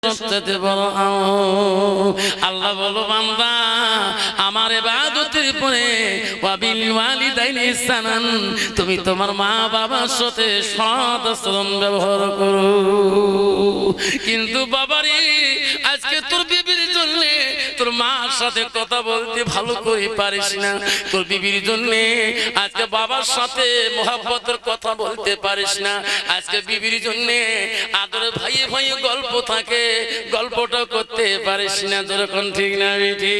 সবচেয়ে বড় আল্লাহ বলো বান্দা আমার ইবাদতের পরে ওয়াবিল ওয়ালিদাইনি ইহসানান তুমি তোমার মা বাবার সাথে সৎ আচরণ ব্যবহার করো। কিন্তু বাবারে আজকে তোর বিবির জন্য তোর মার সাথে কথা বলতে ভালো করে পারিস না, তোর বিবির জন্য আজকে বাবার সাথে মহব্বতের কথা বলতে পারিস না, আজকে বিবির জন্য আদরে ভাইয়ে ভাইয়ে গল্প থাকে গল্পটা করতে পারিস না। যেরকম ঠিক না বেটি?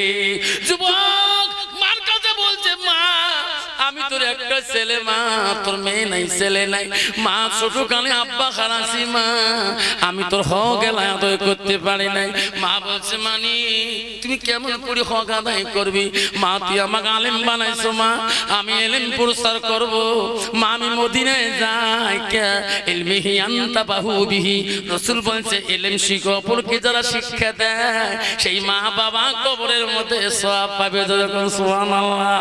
যুবক মার কাছে বলছে মা আমি তোর একটা ছেলে, মা তোর মেয়ে নাই ছেলে নাই, মা ছোট কানে আব্বা খারাসি, মা আমি তোর হক আদায় করতে পারি নাই। মা বলছে মানি তুমি কেমন করে হক আদায় করবি? মা তুই আমাকে আলেম বানাইছো, মা আমি এলেম প্রচার করব, মা আমি মদিনায় যাই কে ইলমিহি আনতা বাহু বিহি। রাসূল বলছে এলেম শিখো, অপরকে যারা শিক্ষা দেয় সেই মা বাবা কবরের মধ্যে সওয়াব পাবে। যখন সুবহানাল্লাহ।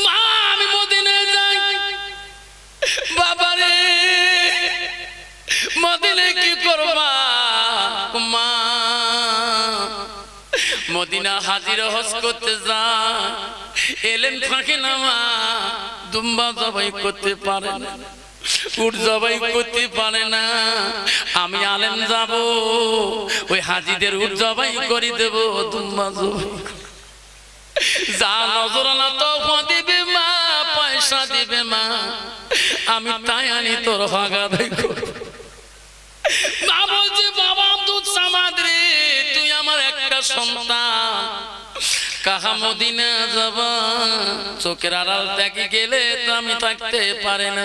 মা আমি মদিনায় যাই, বাবারে মদিনায় কি করবা? মা মদিনা হাজির হজ করতে যা এলেন থাকে না, মা দুম্বা জবাই করতে পারে না, উট জবাই করতে পারে না, আমি আলেম যাব ওই হাজিদের উট জবাই করে দেব, দুম্বা জবাই যা নজরানা তোফা দিবে মা, পয়সা দিবে মা, আমি তাই আনি তোর হক আদায় করব। মা বলছে বাবা আব্দুল সামাদ রে তুই আমার একটা সন্তান, কাহা মদিনা যাবা চোখের আড়াল থেকে গেলে তো আমি থাকতে পারি না,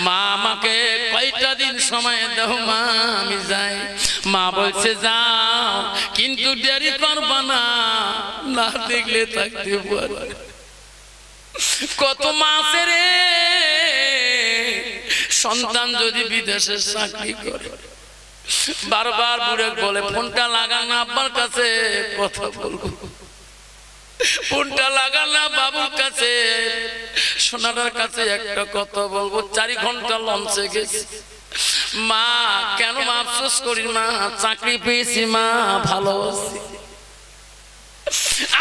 মা আমাকে কয়টা দিন সময় দাও মা আমি যাই। মা বলছে যাও কিন্তু দেরি করবা না, না দেখলে থাকতে পারবে। কত মাসের সন্তান যদি বিদেশে চাকরি করে বারবার বুড়ে বলে ফোনটা লাগান না আব্বার কাছে কথা বলবো, ফোনটা লাগান না বাবুর কাছে সোনাটার কাছে একটা কথা বলবো। 4 ঘন্টা লঞ্চে গেছি, মা কেন মা আফসোস করি মা, চাকরি পেয়েছি মা ভালো আছি।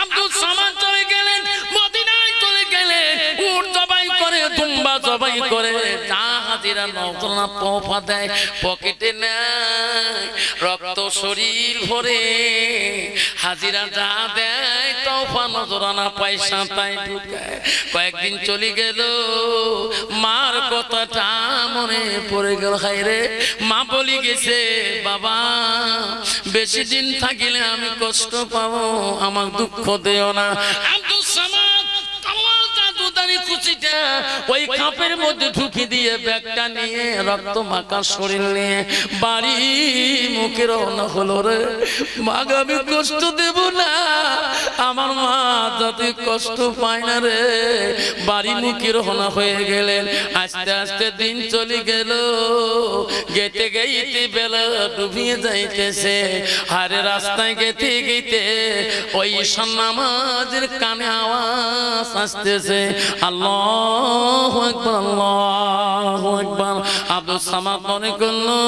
আব্দুল সামাদ চলে গেলেন, মদিনায় চলে গেলেন, উট জবাই করে দুম্বা জবাই করে যা হাজিরা নজরানা তোফা দেয় পকেটে নেয়, রক্ত শরীর ভরে হাজিরা যা দেয় তোফা নজরানা পয়সা তাই ঢুকায়। কয়েকদিন চলে গেল, মার কথাটা মনে পড়ে গেল, হায় রে মা বলি গেছে বাবা বেশি দিন থাকিলে আমি কষ্ট পাবো, আমার দুঃখ দেও না। আব্দুল সামাদ কুচিটা ওই কাপের মধ্যে ঢুকি দিয়ে ব্যাগটা নিয়ে রক্ত মাখা শরীর নিয়ে বাড়ি মুখে রওনা হলো। রে মা আমি কষ্ট দেব না, আমার মা যাতে কষ্ট পায় না রে। বাড়ি মুখে রওনা হয়ে গেলেন, আস্তে আস্তে দিন চলে গেল, গেতে গেতে বেলা ডুবিয়ে যাইতেছে। আরে রাস্তায় গেতে গেতে ওই নামাজের কানে আওয়াজ আসতেছে, আল্লাহু আকবার আল্লাহু আকবার। আব্দুল সামাদ মনে করলো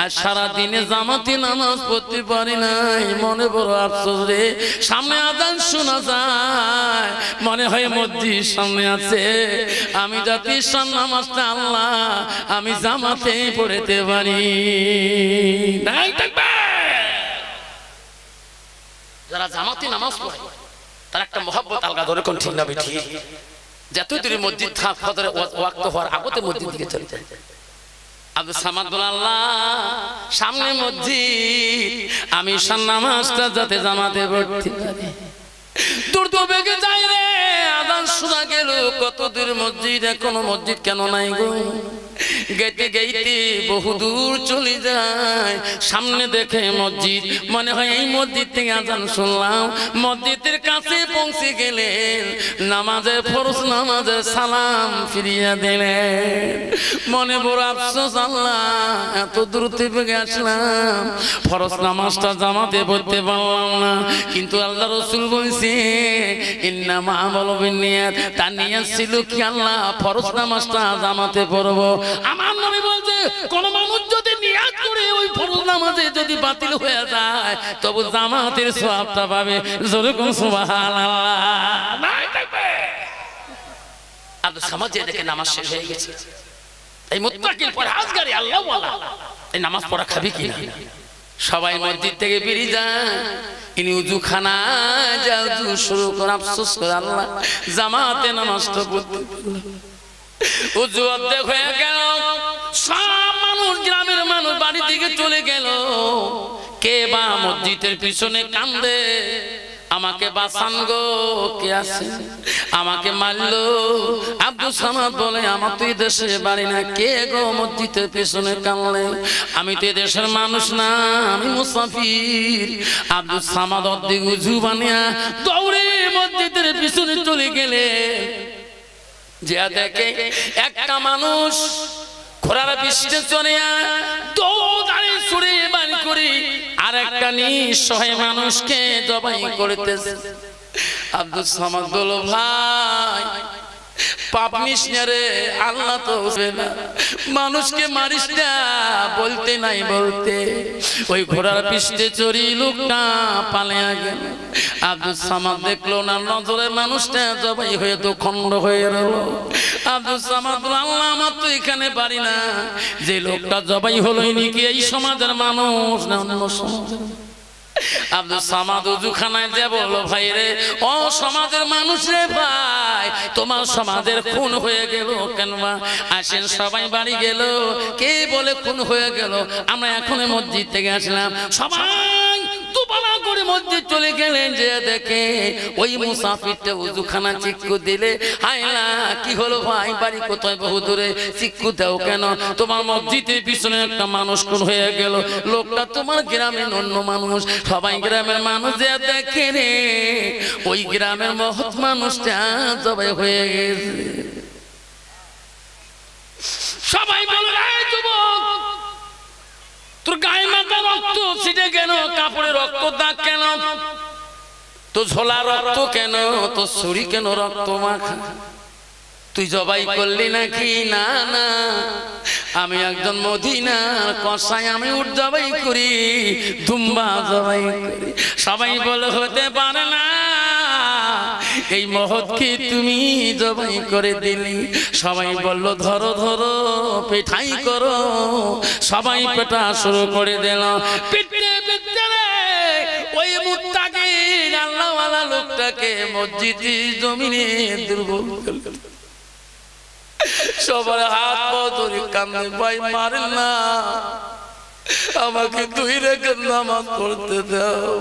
আর সারা দিনে জামাতে নামাজ পড়তে পারি নাই, মনে বড় আফসোস রে। সামনে আযান শোনা যায়, মনে হয় মসজিদ সামনে আছে, আমি যাতে ঈশার নামাজটা আল্লাহ আমি জামাতে পড়তে পারি। যারা জামাতে নামাজ পড়ে তার একটা মহব্বত আলগা, ধরে কোন ঠিক না বেঠি? যত দূরে মসজিদ ফজরে ওয়াক্ত হওয়ার আগতে মসজিদ দিকে চলে যায়। আব্দুল সামাদ বলে আল্লাহ সামনে মসজিদ, আমি ঈশার নামাজটা যাতে জামাতে পড়তে পারি। দূর দূর বেগে যাই রে, আযান শোনা গেল, কত দূর মসজিদ, এখনো মসজিদ কেন নাই গো? গেতে গেতে বহু দূর চলে যায়, সামনে দেখে মসজিদ, মনে হয় এই মসজিদ থেকে আযান শুনলাম। মসজিদের কাছে পৌঁছে গেলেন, নামাজে ফরজ নামাজে সালাম ফিরিয়ে দিলেন। মনে বড় আফসোস, আল্লাহ এত দূর থেকে আসলাম, ফরজ নামাজটা জামাতে পড়তে পারলাম না। কিন্তু আল্লাহ রাসূল বলছে ইন্নামা আমালু বিন্নিয়াত, তার নিয়ত ছিল কি আল্লাহ ফরজ নামাজটা জামাতে পড়ব। আমার নবী বলছে কোন মানুষ যদি নিয়ত করে বাতিল হয়ে যায় তবু জামাতের সওয়াবটা পাবে যেরকম সুবহানাল্লাহ নাই থাকবে আব্দুস সামাদ যে দেখে নামাজ শেষ হয়ে গেছে এই মুত্তাকিল পরহেজগারি আল্লাহ ওয়ালা এই নামাজ পড়া খাবি কি না সবাই মসজিদ থেকে বেরিয়ে যায় ইনি উযুখানা যা উযু শুরু করে আফসোস করে আল্লাহ জামাতে নামাজটা পড়তে উযু অর্ধেক হয়ে গেল সব মানুষ গ্রামের মানুষ বাড়ি থেকে চলে গেল কে বা মসজিদের পিছনে কান্দে আমাকে বাঁচান গো কে আছে আমাকে মারলো আব্দুস সামাদ বলে আমার তো এই দেশে বাড়ি না কে গো মসজিদের পিছনে কাঁদলে আমি তো এই দেশের মানুষ না আমি মুসাফির আব্দুস সামাদ অর্ধেক উযু বানিয়া দৌড়ে মসজিদের পিছনে চলে গেলে যে দেখে একটা মানুষ ঘোড়ার পিঠে চড়ে দৌড়ে ছুড়ে বাড়ি করে আর একটা নিঃসহায় মানুষকে জবাই করতেছে আব্দুস সামাদ বলল ভাই পাপ নিস না রে আল্লাহ তো না মানুষকে মারিস না বলতে নাই বলতে ওই ঘোড়ার পিঠে চড়ি লোকটা পালিয়ে গেল আব্দুস সামাদ দেখলো না নজরে মানুষটা জবাই হয়ে তো খণ্ড হয়ে রইল আব্দুস সামাদ আল্লাহ আমার তো এখানে পারি না যে লোকটা জবাই হলো ইনি কি এই সমাজের মানুষ না অন্য সমাজের আব্দুস সামাদ উযুখানায় যে বলল ভাই রে ও সমাজের মানুষ রে ভাই তোমার সমাজের খুন হয়ে গেল কেন আসেন সবাই বাড়ি গেল কে বলে খুন হয়ে গেল আমরা এখনই মসজিদ থেকে আসলাম সবাই দুপালা করে মসজিদ চলে গেলেন যে দেখে ওই মুসাফিরটা উযুখানা চিক্কু দিলে হায়লা কি হলো ভাই বাড়ি কোথায় বহু দূরে চিক্কু দাও কেন তোমার মসজিদের পিছনে একটা মানুষ খুন হয়ে গেল লোকটা তোমার গ্রামের অন্য মানুষ সবাই গ্রামের মানুষ যে দেখে রে ওই গ্রামের মহৎ মানুষটা জবাই হয়ে গেছে সবাই বলে এই যুবক তোর গায়ে মাথা রক্ত ছিটে কেন কাপড়ে রক্ত দাগ কেন তো ঝোলা রক্ত কেন তো ছুরি কেন রক্ত মাখা তুই জবাই করলি নাকি না না আমি একজন মদিনার কসাই আমি উট জবাই করি দুম্বা জবাই করি সবাই বলে হতে পারে না এই মহৎকে তুমি জবাই করে দিলি সবাই বলল ধরো ধরো পেটাই করো সবাই পেটা শুরু করে দিল পিটতে পিটতে ওই মুত্তাকিন আল্লাহওয়ালা লোকটাকে মসজিদের জমিনে দুর্বল করল সবার হাত পা ধরে কান্দে ভাই মারেন না আমাকে দুই রেখে নামাজ পড়তে দাও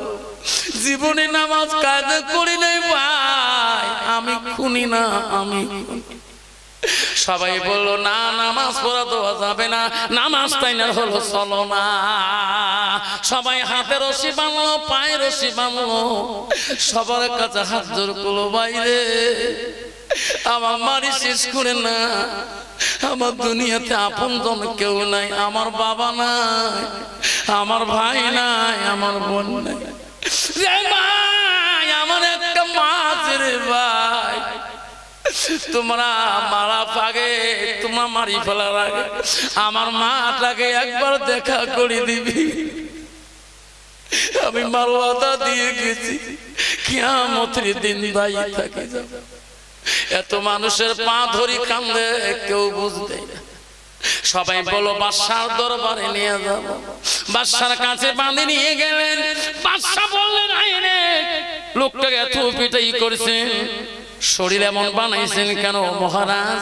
জীবনে নামাজ কায়দা করি নাই ভাই আমি খুনি না আমি সবাই বললো না নামাজ পড়া দেওয়া যাবে না নামাজ তাই না হলো চলো না সবাই হাতে রশি বাঁধলো পায়ে রশি বাঁধলো সবার কাছে হাত জোর করলো বাইরে আমার মারি শেষ করে না আমার দুনিয়াতে আপনজন কেউ নাই আমার বাবা নাই আমার ভাই নাই আমার বোন নাই রে ভাই আমার একটা মা আছে রে ভাই তোমরা মারা পাগে তোমরা মারি ফেলার আগে আমার মাটাকে একবার দেখা করে দিবি আমি মারওয়াদা দিয়ে গেছি কিয়ামতের দিন দায়ী থাকে যাবে এত মানুষের পা ধরি কান্দে কেউ বুঝতে না সবাই বলো বাদশার দরবারে নিয়ে যাব বাদশার কাছে বাঁধে নিয়ে গেলেন বাদশা বললেন আইনে লোকটাকে এত পিটাই করেছেন শরীর এমন বানাইছেন কেন মহারাজ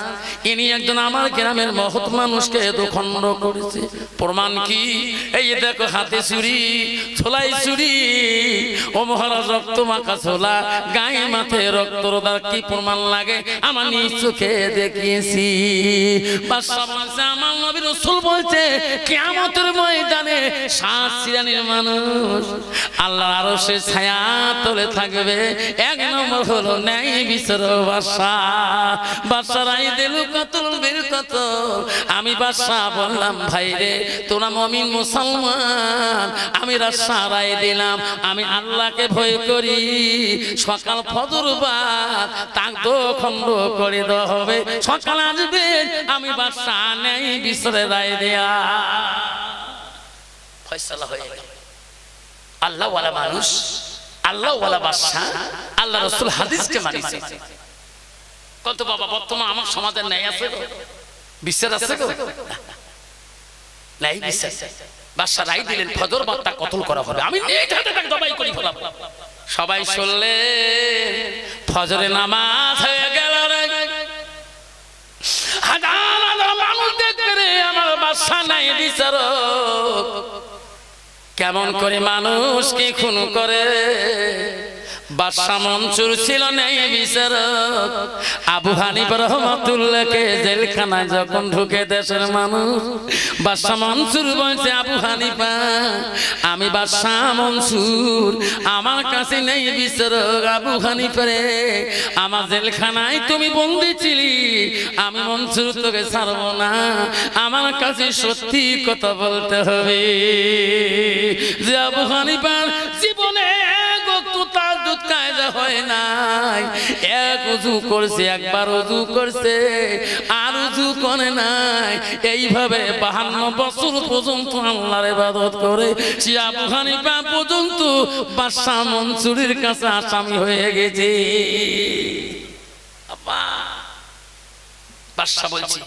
ইনি একজন আমার গ্রামের মহৎ মানুষকে দখণ্ড করেছে প্রমাণ কি এই দেখো হাতে ছুরি ছোলাই ছুরি ও মহারাজ রক্ত মাখা ছোলা গায়ে মাথায় রক্ত রোদার কি প্রমাণ লাগে আমার নিজ চোখে দেখিয়েছি বাদশা বলছে আমার নবী রাসূল বলছে কিয়ামতের ময়দানে 7 শ্রেণীর মানুষ আল্লাহর আরশের ছায়া তলে থাকবে এক নম্বর হলো ন্যায় আমি বাদশা বললাম ভাই রে তোরা মুমিন মুসলমান আমি রাস্তা রায় দিলাম আমি আল্লাহকে ভয় করি সকাল ফজর বাদ তাক খণ্ড করে দেওয়া হবে সকাল আসবে আমি বাদশা নেই বিচারে রায় দেয়া ফয়সালা হয়ে গেল আল্লাহওয়ালা মানুষ, আল্লাহওয়ালা বাদশা, আল্লাহ রাসূল হাদিসকে মানিছে। কত বাবা বর্তমান আমার সমাজের ন্যায় আছে গো, বিশ্বাস আছে গো? নাই বিশ্বাস। বাদশা রায় দিলেন ফজর বাদটা কতল করা হবে, আমি নিজ হাতে তাকে জবাই করে ফেলাবো। সবাই শুনলেন, ফজরে নামাজ হয়ে গেল রে, হাজার হাজার মানুষ দেখবে রে আমার বাদশা নাই বিচারক কেমন করে মানুষকে খুন করে। বাদশা মনসুর ছিল নেই বিচারক, আবু হানিফা রাহমাতুল্লাহকে জেলখানায় যখন ঢুকে দেশের মানুষ, বাদশা মনসুর বলছে আবু হানিফা আমি বাদশা মনসুর, আমার কাছে নেই বিচারক। আবু হানিফা রে আমার জেলখানায় তুমি বন্দী ছিলি, আমি মনসুর তোকে ছাড়বো না, আমার কাছে সত্যি কথা বলতে হবে। যে আবু হানিফার জীবনে কায়দা হয় নাই, এক উজু করছে, একবার উজু করছে আর উজু করে নাই, এইভাবে 52 বছর পর্যন্ত আল্লাহর ইবাদত করে সে আবু হানিফা পর্যন্ত বাদশা মনসুরের কাছে আসামি হয়ে গেছে। বাদশা বলছে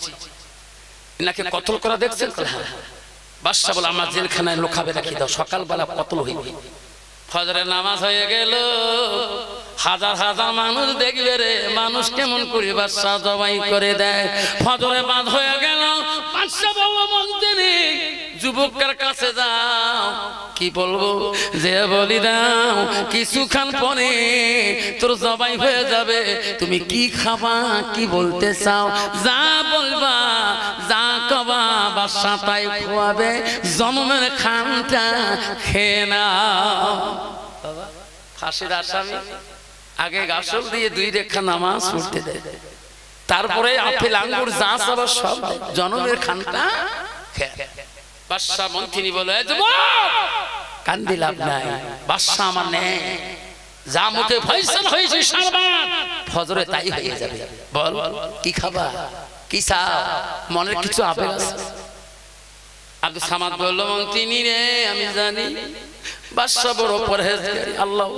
এনাকে কতল করা দেখছেন? বাদশা বলে আমার জেলখানায় লোকাবে রাখি দাও, সকালবেলা কতল হইবে। ফজরের নামাজ হয়ে গেল, হাজার হাজার মানুষ দেখবে রে মানুষ কেমন করে বাদশা জবাই করে দেয়। ফজরে বাদ হয়ে গেল, বাদশা বলল মন্ত্রী যুবকের কাছে যাও, কি বলবো যে বলি দাও, কিছুক্ষণ পরে তোর জবাই হয়ে যাবে, তুমি কি খাবা কি বলতে চাও যা বলবা যা কবা বাদশা তাই খোয়াবে, জন্মের খানটা খেয়ে নাও। ফাঁসির আসামি আগে গাছল দিয়ে 2 রেখা নামাজ পড়তে দেয়, তারপরে আপেল আঙ্গুর যা চাবা সব জন্মের খানটা খেয়ে। বাদশা মন্ত্রী বলে কান্দি লাভ নাই, বাদশা আমার নেই, যা মুখে ফয়সাল হয়েছে সারবার ফজরে তাই হয়ে যাবে। বল কি খাবা কি চাও, মনের কিছু আপেল আছে? আব্দুল সামাদ বলল মন্ত্রী রে আমি জানি বাদশা বড় পরহেজগার, আল্লাহ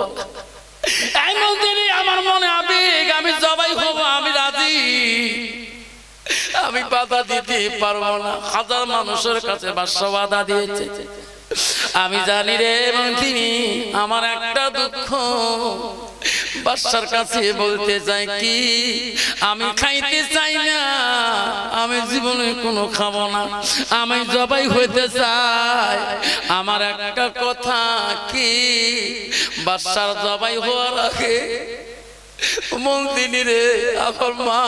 এই মন্ত্রী আমার মনে আবেগ, আমি জবাই হব, আমি রাজি, আমি বাধা দিতে পারবো না। হাজার মানুষের কাছে বাদশা বাধা দিয়েছে, আমি জানি রে মন্ত্রী আমার একটা দুঃখ, বাদশার কাছে বলতে চাই কি আমি খাইতে চাই না, আমি জীবনে কোনো খাবো না, আমি জবাই হইতে চাই। আমার একটা কথা কি বাদশার জবাই হওয়ার আগে মন্ত্রী রে আমার মা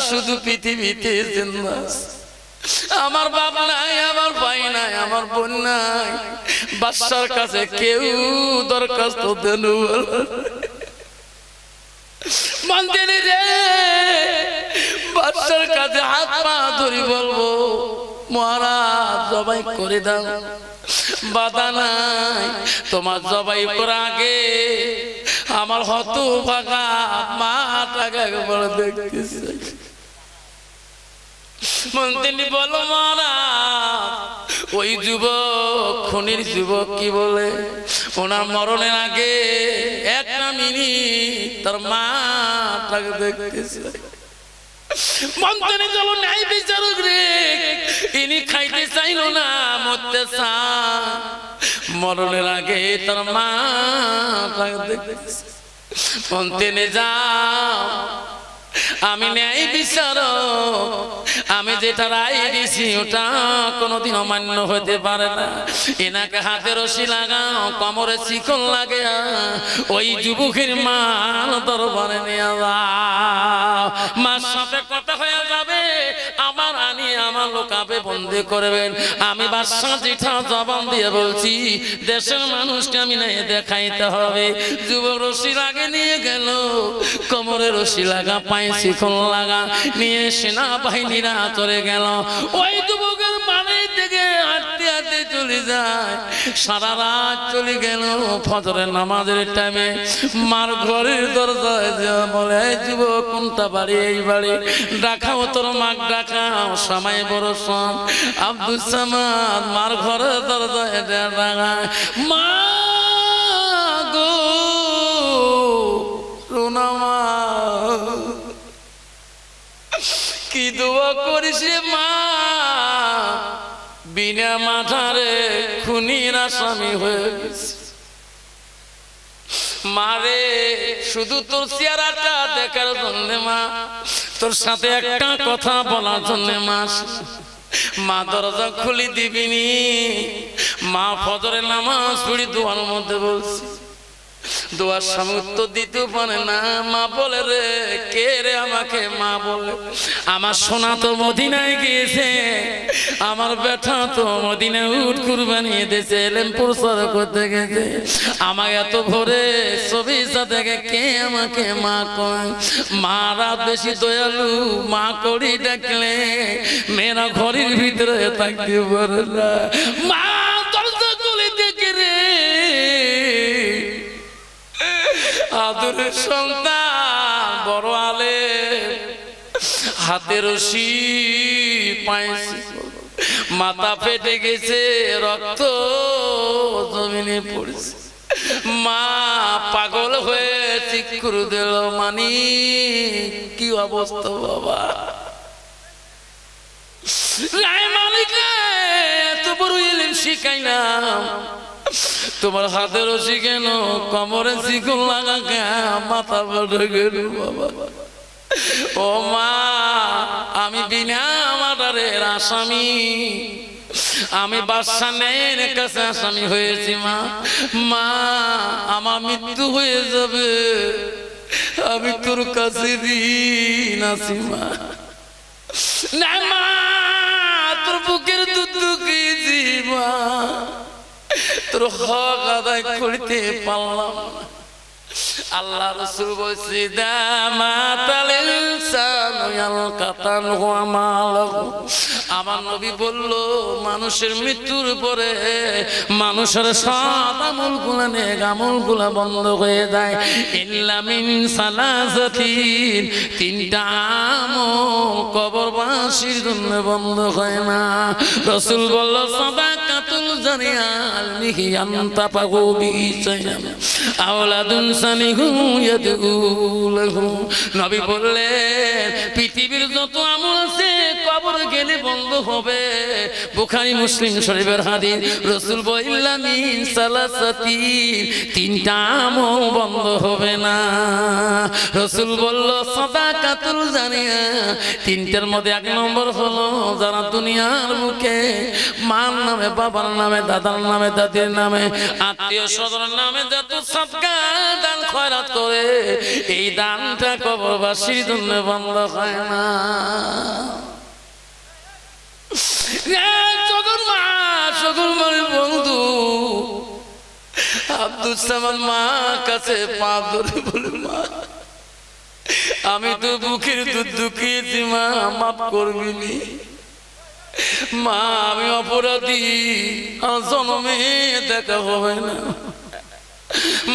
শুধু পৃথিবীতে জিন্দা, আমার বাপ নাই, আমার ভাই নাই, আমার বোন নাই, বাদশার কাছে কেউ দরখাস্ত দেন মন্ত্রী রে, বাদশার কাছে হাত পা ধরি বলবো মহারাজ জবাই করে দাও, বাধা নাই, তোমার জবাই করার আগে আমার হত ভাগা মাটাকে একবার দেখতেছি। মন্ত্রী বলো মহারাজ ওই যুবক খুনির যুবক কি বলে, ওনার মরণের আগে একটা মিনিট তার মাটাকে দেখতেছি। মন্ত্রী চলো ন্যায় বিচারক রে, ইনি খাইতে চাইল না মরতে চান, মরণের আগে তার মাটাকে দেখতেছি। মন্ত্রী যাও, আমি ন্যায় বিচারক, আমি যেটা রায় দিছি ওটা কোনোদিন অমান্য হতে পারে না। এনাকে হাতে রশি লাগাও, কোমরে শিকল লাগে, ওই যুবকের মার দরবারে নিয়ে যাও, মার সাথে কথা হয়ে যাবে, আমার আনি আমার লোকাবে বন্দি করবেন। আমি বাদশা যেটা জবান দিয়ে বলছি দেশের মানুষকে আমি নাই দেখাইতে হবে। যুবক রশি লাগে নিয়ে গেল, কোমরে রশি লাগা, পায়ে শিকল লাগা নিয়ে সেনাবাহিনীরা চলে গেল। ওই যুবকের বাড়ির দিকে হাঁটতে হাঁটতে চলে যায়, সারা রাত চলে গেল। ফজরের নামাজের টাইমে মার ঘরের দরজায় বলে যুবক কোনটা বাড়ি, এই বাড়ি, ডাকাও তোর মাক ডাকাও, সময় বড় সব। আব্দুল সামাদ মার ঘরের দরজায় দাঁড়ায়, মা গো রোনা মা, কি দোয়া করিস রে মা, বিনা মাথারে খুনির আসামি হয়ে গেছে। মারে শুধু তোর চেহারাটা দেখার জন্য মা, তোর সাথে একটা কথা বলার জন্য মা, মা দরজা খুলি দিবিনি। মা ফজরের নামাজ পড়ি দোয়ার মধ্যে বলছি, দোয়ার সামনে উত্তর দিতে পারে না। মা বলে রে কে রে আমাকে মা বলে, আমার সোনা তো মদিনায় গিয়েছে, আমার বেটা তো মদিনায় উট কুরবানি দিয়েছে, এলেম প্রচার করতে গেছে, আমার এত ভোরে ছবি থেকে কে আমাকে মা কয়। মা রাত বেশি দয়ালু, মা করি ডাকলে মেয়েরা ঘরের ভিতরে থাকতে পারে না। মা দরজা খুলে দেখে রে আদরের সন্তান বড় আলে হাতে রশি পাইছে, মাথা ফেটে গেছে, রক্ত জমিনে পড়েছে। মা পাগল হয়ে চিৎকার দিল, মানি কি অবস্থা বাবা, রায় মালিক এত বড় ইলম শিখাইলাম, তোমার হাতে রশি কেন, কোমরে শিকল লাগা কে, মাথা ফেটে গেল বাবা। ও মা আমি বিনা মার্ডারের আসামি, আমি বাদশাহের কাছে আসামি হয়েছি মা। মা আমার মৃত্যু হয়ে যাবে, আমি তোর কাছে ঋণ আছি মা। না মা তোর বুকের দুধ খেয়েছি মা, তোর হক আদায় করতে পারলাম না। আল্লাহ রাসূল বলছে আমার নবী বলল মানুষের মৃত্যুর পরে মানুষের সব আমলগুলো নেক আমলগুলো বন্ধ হয়ে যায়, ইল্লা মিন সালাসাতিন, তিনটা আমল কবরবাসীর জন্য বন্ধ হয় না। রাসূল বলল সাদাকাতুল জারিয়া আলমিহি আনতাফাহু বিহি শাইআন আওলাদুন সানিহু ইয়াদুলাহু। নবী বললেন পৃথিবীর যত আমল আছে কবর গেলে বন্ধ হবে। বুখারী মুসলিম শরীফের হাদিস। রাসূল বললেন মিন সালাসাতিন, তিনটা আমল বন্ধ হবে না। রাসূল বলল সাদাকাতুল জারিয়া, তিনটার মধ্যে এক নম্বর হলো যারা দুনিয়ার মুখে মার নামে, বাবার নামে, দাদার নামে, দাদির নামে, আত্মীয় স্বজনের নামে যত সদকা দান খয়রাত করে, এই দানটা কবরবাসীর জন্য বন্ধ হয় না। বন্ধু আব্দুল সামাদ মা কাছে পা ধরে বলে মা আমি তো বুকের দুধ দুঃখিয়েছি মা, মাফ করবিনি মা, আমি অপরাধী, জন্মে দেখা হবে না।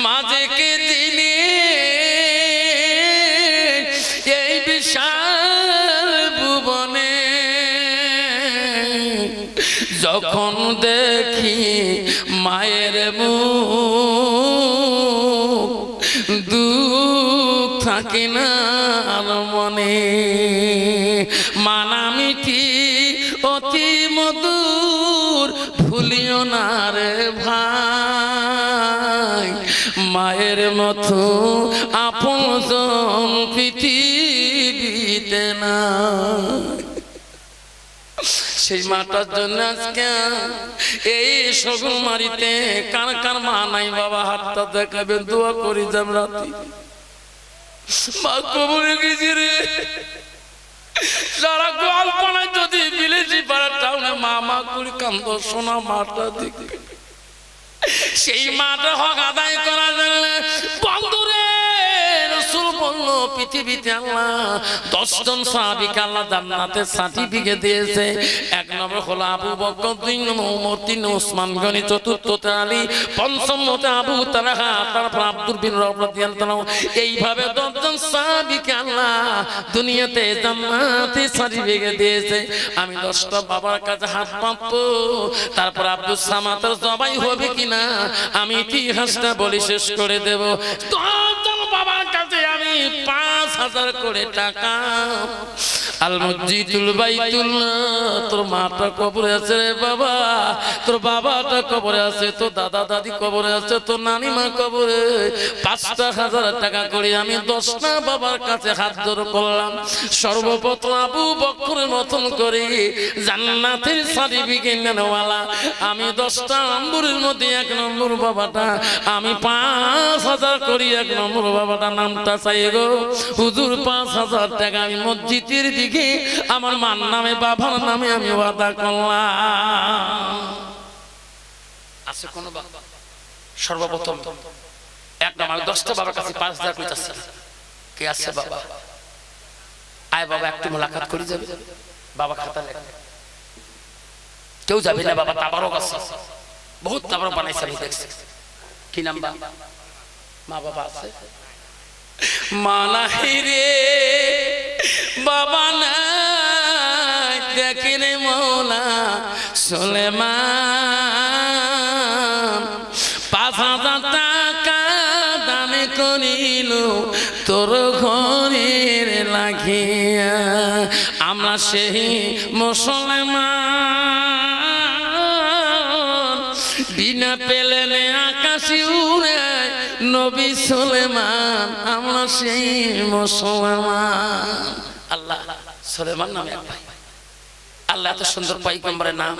মাঝে কে দিনে এই বিশাল ভুবনে যখন দেখি মায়ের মুখ, দুঃখ থাকে না আর মনে, মানা মিঠি অতি মধুর ভুলিও না রে ভাই, মায়ের মতো আপনজন পৃথিবীতে না। সেই মাটার জন্য আজকে এই সগুলমারিতে কার কার মা নাই বাবা হাতটা দেখাবেন, দোয়া করি যাম রাতে মা কবরে গেছি রে। সারা গল্পনায় যদি বিলেছি পাড়া টাউনে মা মা করে কান্দ, সোনা মাটা দেখবে, সেই মাটা হক আদায় করার জন্য বন্ধুরে রাসূল বলল হলো পৃথিবীতে আল্লাহ 10 জন সাহাবীকে আল্লাহ জান্নাতের সার্টিফিকেট দিয়েছে। 1 নম্বর হলো আবু বকর, 2 নম্বর ওমর, 3 নম্বর ওসমান গনি, 4র্থতে আলী, 5মতে আবু তালহা, তারপর আব্দুল বিন রওফ রাদিয়াল্লাহু। এইভাবে 10 জন সাহাবীকে আল্লাহ দুনিয়াতে জান্নাতের সার্টিফিকেট দিয়েছে। আমি 10টা বাবার কাছে হাত পাতবো, তারপর আব্দুল সামাতের জবাই হবে কিনা আমি ইতিহাসটা বলি শেষ করে দেব। 10 জন বাবার কাছে আমি 5000 করে টাকা, আল মসজিদুল বাইতুল্লাহ, তোর মাটা কবরে আছে রে বাবা, তোর বাবাটা কবরে আছে, তোর দাদা দাদি কবরে আছে, তোর নানিমা কবরে, 5000 টাকা করে আমি 10টা বাবার কাছে হাত জোড় করলাম। সর্বপ্রথম আবু বকরের মতন করে জান্নাতের সার্টিফিকেট নেওয়ালা আমি 10টা নম্বরের মধ্যে 1 নম্বর বাবাটা আমি 5000 করি 1 নম্বর বাবাটা নামটা চাই গো হুজুর, 5000 টাকা আমি মসজিদের দিকে আমার মার নামে বাবার নামে আমি ওয়াদা করলাম। আছে কোন বাবা? সর্বপ্রথম 1 নম্বর 10টা বাবার কাছে 5000 কইতাছে। কে আছে বাবা? আয় বাবা একটু মোলাকাত করি যাবে। বাবা খাতা লেখা, কেউ যাবে না বাবা, তাবারক আছে, বহুত তাবারক বানাইছে আমি দেখছি। কি নাম বাবা? মা বাবা আছে? মা নাই রে বাবা নাই, দেখে রে মৌলা সুলেমান 5000 টাকা দান করিল তোর ঘরের লাগিয়া। আমরা সেই মুসলমান বিনা পেলেনে আকাশে উড়ে নবী সুলেমান, আমরা সেই মুসলমান। আল্লাহ সুলেমান নামে এক ভাই, আল্লাহ এত সুন্দর পয়গম্বরের নাম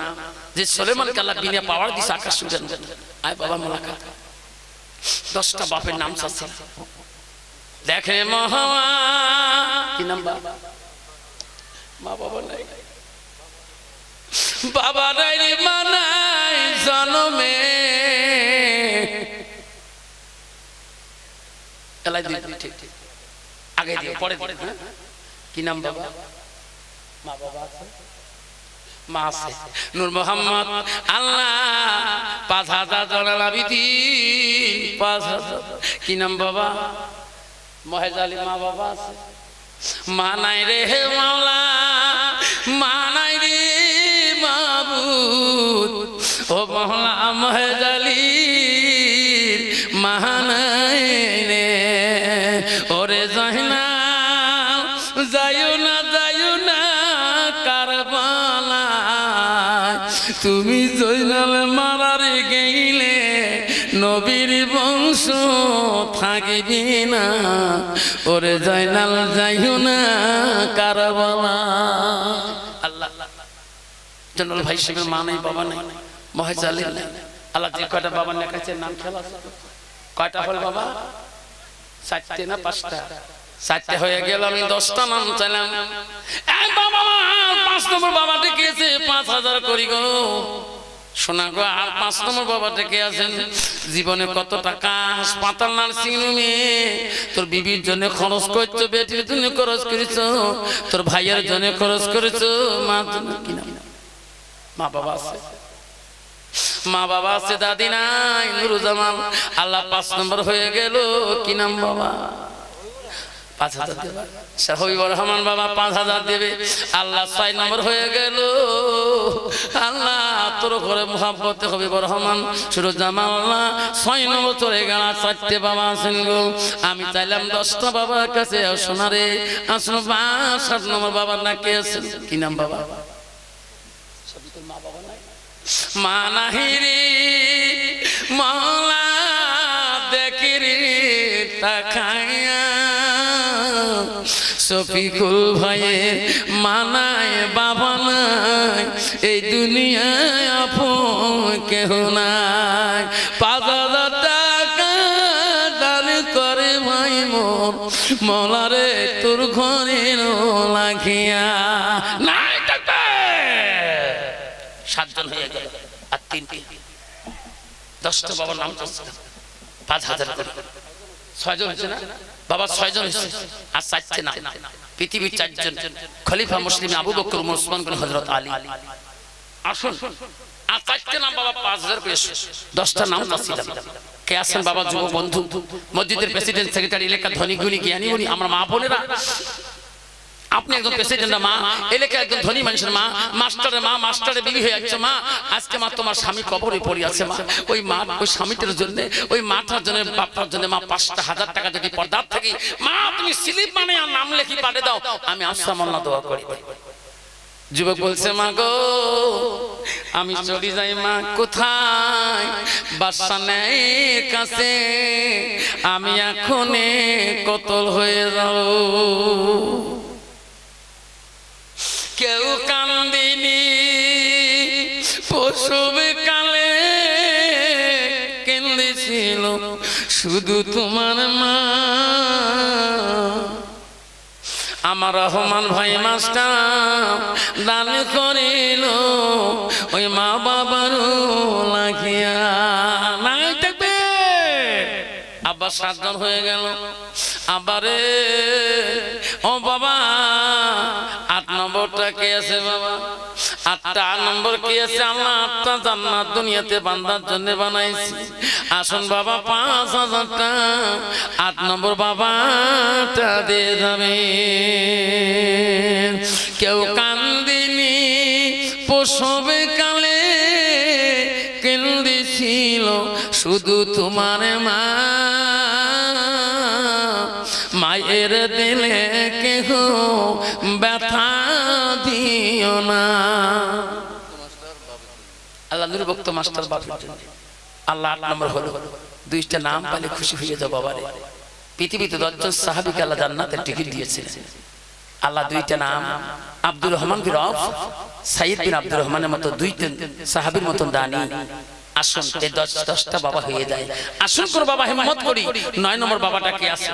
যে সুলেমানকে আল্লাহ বিনা পাওয়ার দিছে আকাশ উড়ে। আয় বাবা মোলাকাত। 10টা বাপের নাম চাচ্ছে দেখে মহামা। কি নাম বাবা? মা বাবা নাই, বাবা নাই রে, মা নাই জন্মে। ঠিক ঠিক আগে দিও পরে দিও। কি নাম বাবা? মা বাবা আছে? মা আছে। নূর মোহাম্মদ আল্লাহ 5000 জনালাবি 5000। কি নাম বাবা? মহেজ আলী। মা বাবা আছে? মা নাই রে মাওলা, মা নাই রে মাবুদ, ও মহলা মহেজ আলী মা নাই রে। ওরে জাহিনাল যাইও না কারবালায়, তুমি জয়নাল মারার গেইলে নবীর বংশ থাকবি না। ওরে জয়নাল যাইও না কারবালায়। আল্লাহ জয়নাল ভাই সাহেবের মা নাই, বাবা নাই, মহেজ আলী নাই। আল্লাহ যে কয়টা বাবার লেখাচ্ছে নাম খেলা কয়টা হল বাবা? 4টে না 5টা? 4টে হয়ে গেল। আমি 10টা নাম চাইলাম। 5 নম্বর বাবাটা কে আছে? 5000 করি গো শোনা গো। আর 5 নম্বর বাবাটা কে আছেন? জীবনে কত টাকা হাসপাতাল নার্সিং রুমে তোর বিবির জন্য খরচ করছো, বেটির জন্য খরচ করেছো, তোর ভাইয়ের জন্য খরচ করেছো, মার জন্য। কি নাম? মা বাবা আছে? মা বাবা আছে, দাদি নাই, নুরুজ্জামান। আল্লাহ 5 নম্বর হয়ে গেল। কি নাম বাবা? 5000 দেবে। হবিবুর রহমান বাবা 5000 দেবে। আল্লাহ 6 নম্বর হয়ে গেল। আল্লাহ তোর ঘরে মুহাব্বতে হবিবুর রহমান সুরুজ্জামান আল্লাহ 6 নম্বর চলে গেল। 4টে বাবা আছেন গো। আমি চাইলাম 10টা বাবার কাছে সোনারে আসলো। 7 নম্বর বাবার না কে আছেন? কি নাম বাবা? সবই তোর মা বাবা নাই? মা নাহি রে মাওলা দেখি রে তাকায়া, শফিকুল ভাইয়ের মা নাই বাবা নাই, এই দুনিয়ায় আপন কেহ নাই। 5000 টাকা দান করে ভাই মোর মলারে তোর ঘরের লাগিয়া। নাই 7 জন হয়ে গেল। আর 3টে 10টা বাবার নাম 5000 করে 6 জন হয়েছে না? বাবা 6 জন আর 4টে নাম পৃথিবীর 4 জন খলিফা মুসলিম আবু বকর ওমর ওসমান গনি হযরত আলী আসুন আর 4টে নাম বাবা 5000 করে 10টা নাম তাসিলাম কে আছেন বাবা যুব বন্ধু মসজিদের প্রেসিডেন্ট সেক্রেটারি এলাকা ধনী গুণী জ্ঞানী গুণী আমরা মা বোনেরা আপনি একজন প্রেসিডেন্টের মা এলাকায় একজন ধনী মানুষের মা মাস্টারের মা মাস্টারের বিবি হয়ে যাচ্ছে মা আজকে মা তোমার স্বামী কবরে পড়ে আছে মা ওই মা ওই স্বামীটার জন্য ওই মাটার জন্য বাপটার জন্য মা 5,000 টাকা যদি পর্দার থেকে মা তুমি স্লিপ মানে আর নাম লিখি পাঠিয়ে দাও আমি আসামাল্লাহ দোয়া করি যুবক বলছে মা গো আমি চলে যাই মা কোথায় বাসা নেই কাছে আমি এখনে কতল হয়ে যাও কেউ কান্দিনি প্রসব কালে কেঁদেছিল শুধু তোমার মা আমার রহমান ভাই মাস্টার দান করিল ওই মা বাবার লাগিয়া নাই দেখবে আবার 7 জন হয়ে গেল আবারে ও বাবা 8 নম্বরটা কে আছে বাবা 8টা নম্বর কি আছে আল্লাহ 8টা জান্নাত দুনিয়াতে বান্দার জন্য বানাইছি আসুন বাবা 5000 টাকা 8 নম্বর বাবাটা দিয়ে যাবে কেউ কান্দিনি প্রসবে কালে কেঁদেছিল শুধু তোমার মা মায়ের দিলে কেহ ব্যথা দিও না আল্লাহ নূর ভক্ত মাস্টার বাপের জন্য আল্লাহ 8 নম্বর হলো 2টা নাম পেলে খুশি হয়ে যাও বাবারে পৃথিবীতে 10 জন সাহাবীকে আল্লাহ জান্নাতের টিকিট দিয়েছে আল্লাহ 2টা নাম আব্দুর রহমান বিন আউফ সাইদ বিন আব্দুর রহমানের মতো 2টা সাহাবীর মতো দানি আসুন এই 10টা বাবা হয়ে যায় আসুন করে বাবা হিম্মত করি 9 নম্বর বাবাটা কি আছে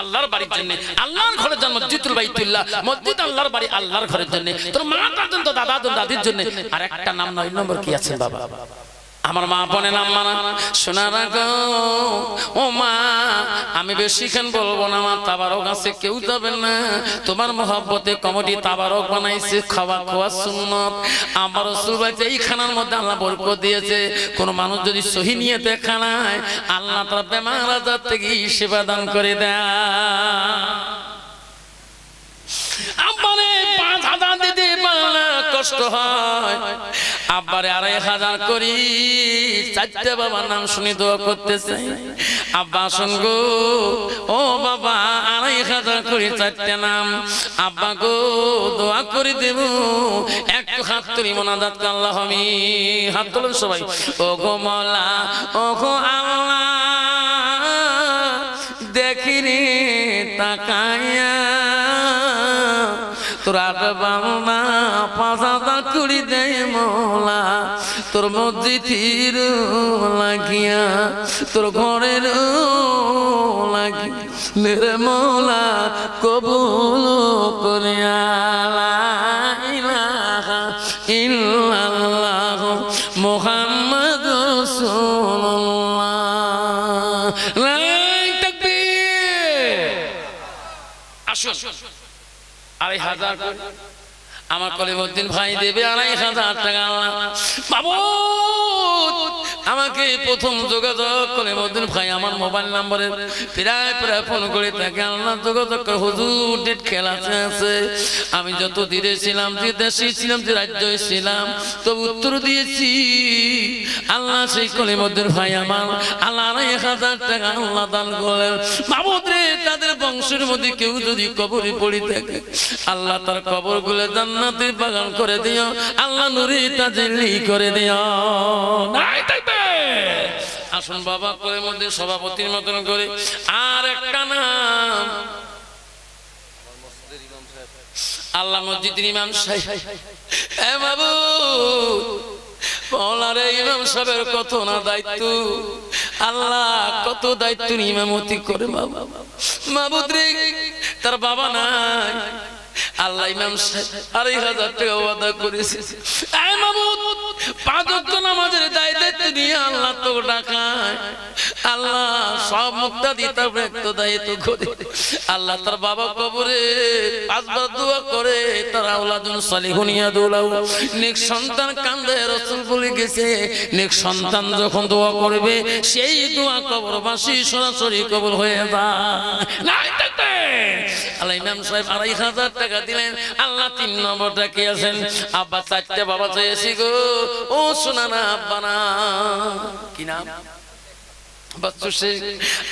আল্লাহর বাড়ির জন্য আল্লাহর ঘরের জন্য মসজিদুল বাইতুল্লাহ মসজিদ আল্লাহর বাড়ি আল্লাহর ঘরের জন্য তোর মাটার জন্য দাদা দাদির জন্য আর একটা নাম 9 নম্বর কি আছে বাবা আমার মা বোনে নাম মানা শোনা রাখো ও মা আমি বেশিক্ষণ বলবো না মা তাবারক আছে কেউ যাবে না তোমার মহব্বতে কমিটি তাবারক বানাইছে খাওয়া খাওয়া সুন্নত আমার রাসূল বলেছে এই খানার মধ্যে আল্লাহ বরকত দিয়েছে কোন মানুষ যদি সহি নিয়তে খানায় আল্লাহ তাআলা বেমার আজার থেকে সেবা দান করে দেয় আমারে 5000 দিতে পারলে কষ্ট হয় আব্বারে 2500 করি 4টা বাবার নাম শুনি দোয়া করতে চাই আব্বা শুনগো ও বাবা 2500 করি 4টা নাম আব্বা গো দোয়া করে দেব একটু হাত তুলি মোনাজাত করে আল্লাহ আমি হাত তুলুন সবাই ও গো মাওলা ও গো আল্লাহ দেখিরে তাকায়া তোরা বাবা 5000 করি দে মওলা তোর মসজিদের লাগিয়া তোর ঘরের লাগিয়া মেরে মওলা কবুল করিয়া লা ইলাহা ইল্লাল্লাহ মুহাম্মাদুর রাসূলুল্লাহ তাকবীর আসুন 2500 আমার কলিমউদ্দিন ভাই দেবে 2500 টাকা মাবুদ আমাকে প্রথম যোগাযোগ কলিমউদ্দিন ভাই আমার মোবাইল নম্বরে প্রায় ফোন করে তাকে আল্লাহ যোগাযোগ করে হুজুর ডেট খেলা আছে আমি যত দূরে ছিলাম যে দেশে ছিলাম যে রাজ্যে ছিলাম তো উত্তর দিয়েছি আল্লাহ সেই কলিমউদ্দিন ভাই আমার আল্লাহ 2500 টাকা আল্লাহ দান করলেন মাবুদ রে তাদের বংশের মধ্যে কেউ যদি কবরে পড়ে থাকে আল্লাহ তার কবরগুলো জান্নাতের বাগান করে দিও আল্লাহ নূরে তাজলি করে দিও নাই থাকবে আসুন বাবা করে মধ্যে সভাপতির মতন করে আর একটা নাম আল্লাহ মসজিদের ইমাম সাহেব এ মাবুদ মওলানা ইমাম সাহেবের কত না দায়িত্ব আল্লাহ কত দায়িত্ব ইমামতি করে বাবা মাবুদ রে তার বাবা নাই আল্লাহ ইমাম সাহেব 2500 টাকা ওয়াদা করেছে এই মাবুদ 5 ওয়াক্ত নামাজের দায়িত্ব নিয়ে আল্লাহ তো ডাকায় আল্লাহ সব মুক্তাদি তার ব্যক্ত দায়িত্ব করে আল্লাহ তার বাবা কবরে 5 বার দোয়া করে তার আওলাদুন সালিহুন ইয়াদুলাউ নেক সন্তান কান্দে রাসূল বলে গেছে নেক সন্তান যখন দোয়া করবে সেই দোয়া কবরবাসী সরাসরি কবুল হয়ে যায় নাই থাকবে আল্লাহ ইমাম সাহেব 2500 টাকা দিলেন আল্লাহ 3 নম্বরটা কি আছেন আব্বা 4টে বাবা চাইছি গো ও শোনা না আব্বা না কি নাম বাচ্চু শেখ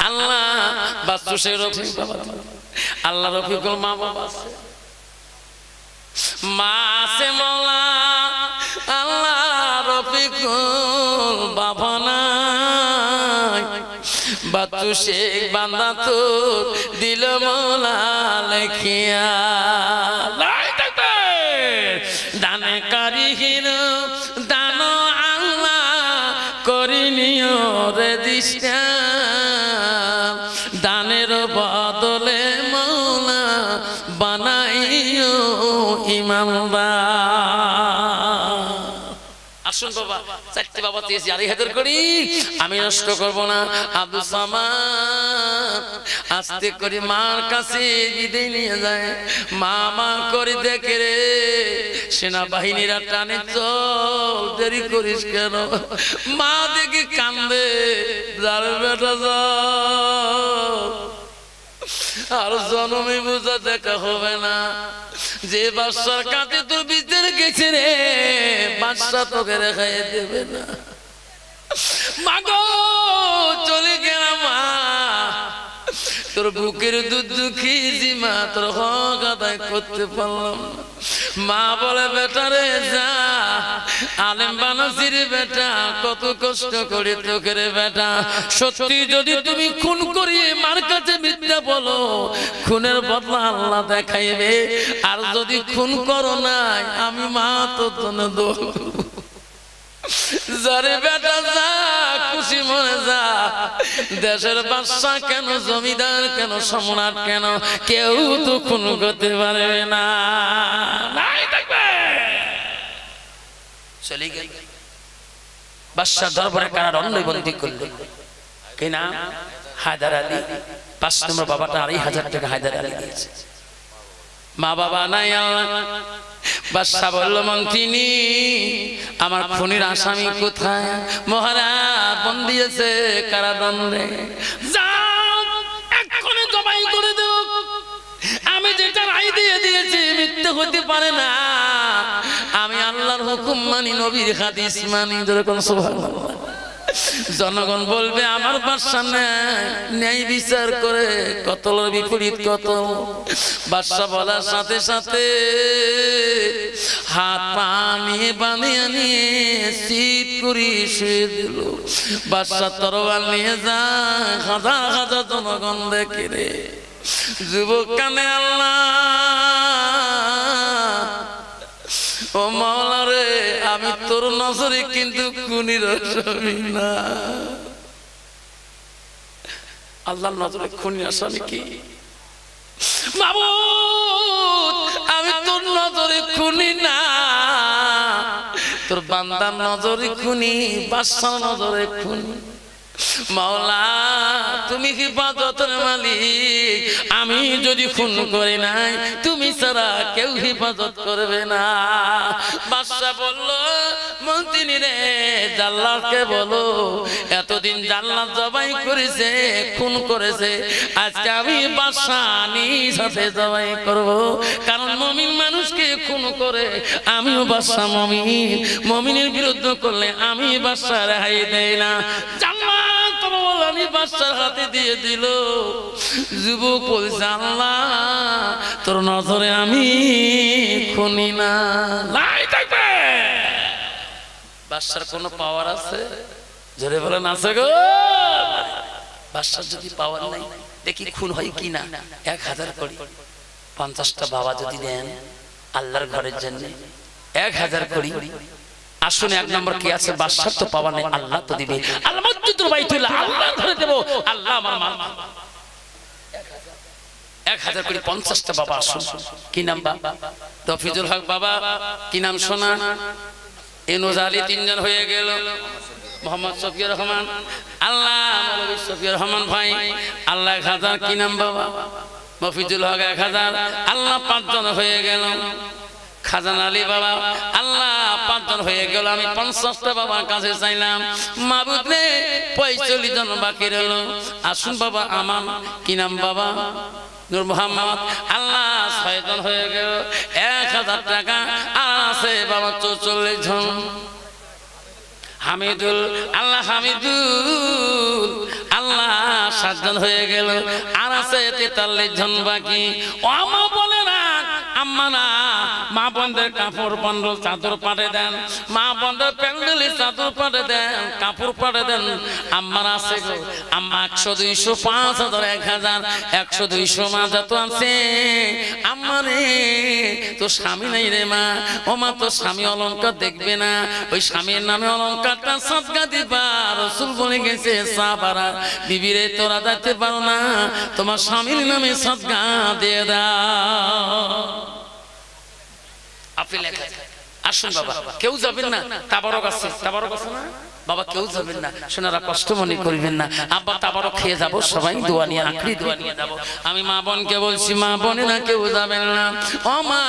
আল্লাহ বাচ্চু শেখ রফিক বাবা আল্লাহ রফিকুল মা বাবা মা আছে মওলা আল্লাহ রফিকুল বাবা নাই বাচ্চু শেখ বান্দা তো দিল মওলা লেখিয়া লাই থাকবে দানে কারিহির দানো আল্লাহ করিনিও রে দিশা দানের বদলে মওলা বানাইও ইমামদার আসুন বাবা 4টে বাবা চেয়েছি আরে হাজার করি আমি নষ্ট করব না আব্দুল সামাদ আস্তে করে মার কাছে বিদায় নিয়ে যায় মা মা করে দেখে রে সেনাবাহিনীরা টানে চল দেরি করিস কেন মা দেখে কান্দে যার বেটা যা আর জন্মে বুঝা দেখা হবে না যে বাদশার কাছে তোর বিচার গেছে রে বাদশা তোকে রেখাই দেবে না মাগো চলে গেলাম মা তোর বুকের দুধ খেয়েছি মা তোর হক আদায় করতে পারলাম মা বলে বেটা রে যা আলেম বানাসির বেটা কত কষ্ট করে তোকে রে বেটা সত্যি যদি তুমি খুন করিয়ে মার কাছে মিথ্যা বলো খুনের বদলা আল্লাহ দেখাইবে আর যদি খুন করো নাই আমি মা তোর জন্য দোয়া করব যারে বেটা যা খুশি মনে যা দেশের বাদশা কেন জমিদার কেন সম্রাট কেন কেউ তো খুন করতে পারবে না নাই থাকবে চলে গেল বাদশা দরবারে কারাদণ্ডে বন্দী করল কি নাম হায়দার আলী 5 নম্বর বাবাটা 2500 টাকা হায়দার আলী দিয়েছে মা বাবা নাই আল্লাহ বাদশা বলল মন্ত্রী আমার খুনির আসামি কোথায় মহারাজ বন্দী আছে কারাদণ্ডে যাও এক্ষুনি জবাই করে দেব আমি যেটা রায় দিয়ে দিয়েছি মিথ্যে হতে পারে না আমি আল্লাহর হুকুম মানি নবীর হাদিস মানি যেরকম সুবহানাল্লাহ জনগণ বলবে আমার বাদশা ন্যায় বিচার করে কতলের বিপরীত কতল বাদশা বলার সাথে সাথে হাত পা নিয়ে বাঁধিয়ে নিয়ে শীত করি শুয়ে দিল বাদশা তরোয়াল নিয়ে যায় হাজার হাজার জনগণ দেখে রে যুবক কানে আল্লাহ ও মাওলা রে আমি তোর নজরে কিন্তু খুনির আসামি না আল্লাহর নজরে খুনির আসামি কি মাবুদ আমি তোর নজরে খুনি না তোর বান্দার নজরে খুনি বাদশার নজরে খুনি মাওলা তুমি হিফাজতের মালিক আমি যদি খুন করে নাই তুমি ছাড়া কেউ হিফাজত করবে না বাদশা বলল মন্ত্রী রে জাল্লাদকে বলো এতদিন জাল্লাদ জবাই করেছে খুন করেছে আজকে আমি বাদশা নিজ হাতে জবাই করব কারণ মুমিন মানুষকে খুন করে আমিও বাদশা মুমিনের বিরুদ্ধে করলে আমি বাদশা রেহাই দেই না জাল্লাদ তরবারি বাদশার হাতে দিয়ে দিল যুবক বলছে আল্লাহ তোর নজরে আমি খুনি না নাই থাকবে বাদশার কোনো পাওয়ার আছে জোরে বলেন আছে গো বাদশার যদি পাওয়ার নাই দেখি খুন হয় কি না 1000 কোটি 50টা বাবা যদি দেন আল্লাহর ঘরের জন্য 1000 কোটি আসুন 1 নম্বর কি আছে বাদশার তো পাওয়া নাই আল্লাহ তো দিবে আল্লাহ মসজিদুল বাইতুল্লাহ আল্লাহ ধরে দেব আল্লাহ আমার মাল 1000 কোটি 50টা বাবা আসুন কি নাম বাবা তফিজুল হক বাবা কি নাম শোনা ইউনুস আলী তিনজন হয়ে গেল, মোহাম্মদ শফিউর রহমান, আল্লাহ মৌলভী শফিউর রহমান ভাই, আল্লাহ 1000, কি নাম বাবা, মফিজুল হক 1000, আল্লাহ 5 জন হয়ে গেল। খাজানা আলী বাবা, আল্লাহ 5 জন হয়ে গেল। আমি 50টা বাবার কাছে চাইলাম, মাবুদ রে 45 জন বাকি রইল। আসুন বাবা আমার, কি নাম বাবা, নূর মোহাম্মদ, আল্লাহ 6 জন হয়ে গেল। 1000 টাকা আর আছে বাবা 44 জন। হামিদুল, আল্লাহ হামিদুল, আল্লাহ 7 জন হয়ে গেল, আর আছে 43 জন বাকি। ও মা বলে না, আম্মা না, মা বোনদের কাপড় পান্ডল চাদর পাঠে দেন, মা বোনদের প্যান্ডেলি চাদর পাঠে দেন, কাপড় পাঠে দেন। আম্মার আছে গো, আম্মা 100, 200, 5000, 1000, 100, 200 মা যত আছে। আম্মারে তো স্বামী নাই রে মা, ও মা তো স্বামী অলংকার দেখবে না, ওই স্বামীর নামে অলংকারটা সদকা দিবা। রাসূল বলে গেছে, সাহাবারা বিবিরে তোরা দিতে পারো না, তোমার স্বামীর নামে সদকা দিয়ে দাও। আপনি লেখা, আসুন বাবা কেউ যাবেন না, তাবারক আছে, তাবারক আছে না বাবা, কেউ যাবেন না, শোনারা কষ্ট মনে করবেন না। আব্বা তাবারক খেয়ে যাবো, সবাই দোয়া নিয়ে, আখরি দোয়া নিয়ে যাবো। আমি মা বোনকে বলছি, মা বোনেরা কেউ যাবেন না। ও মা,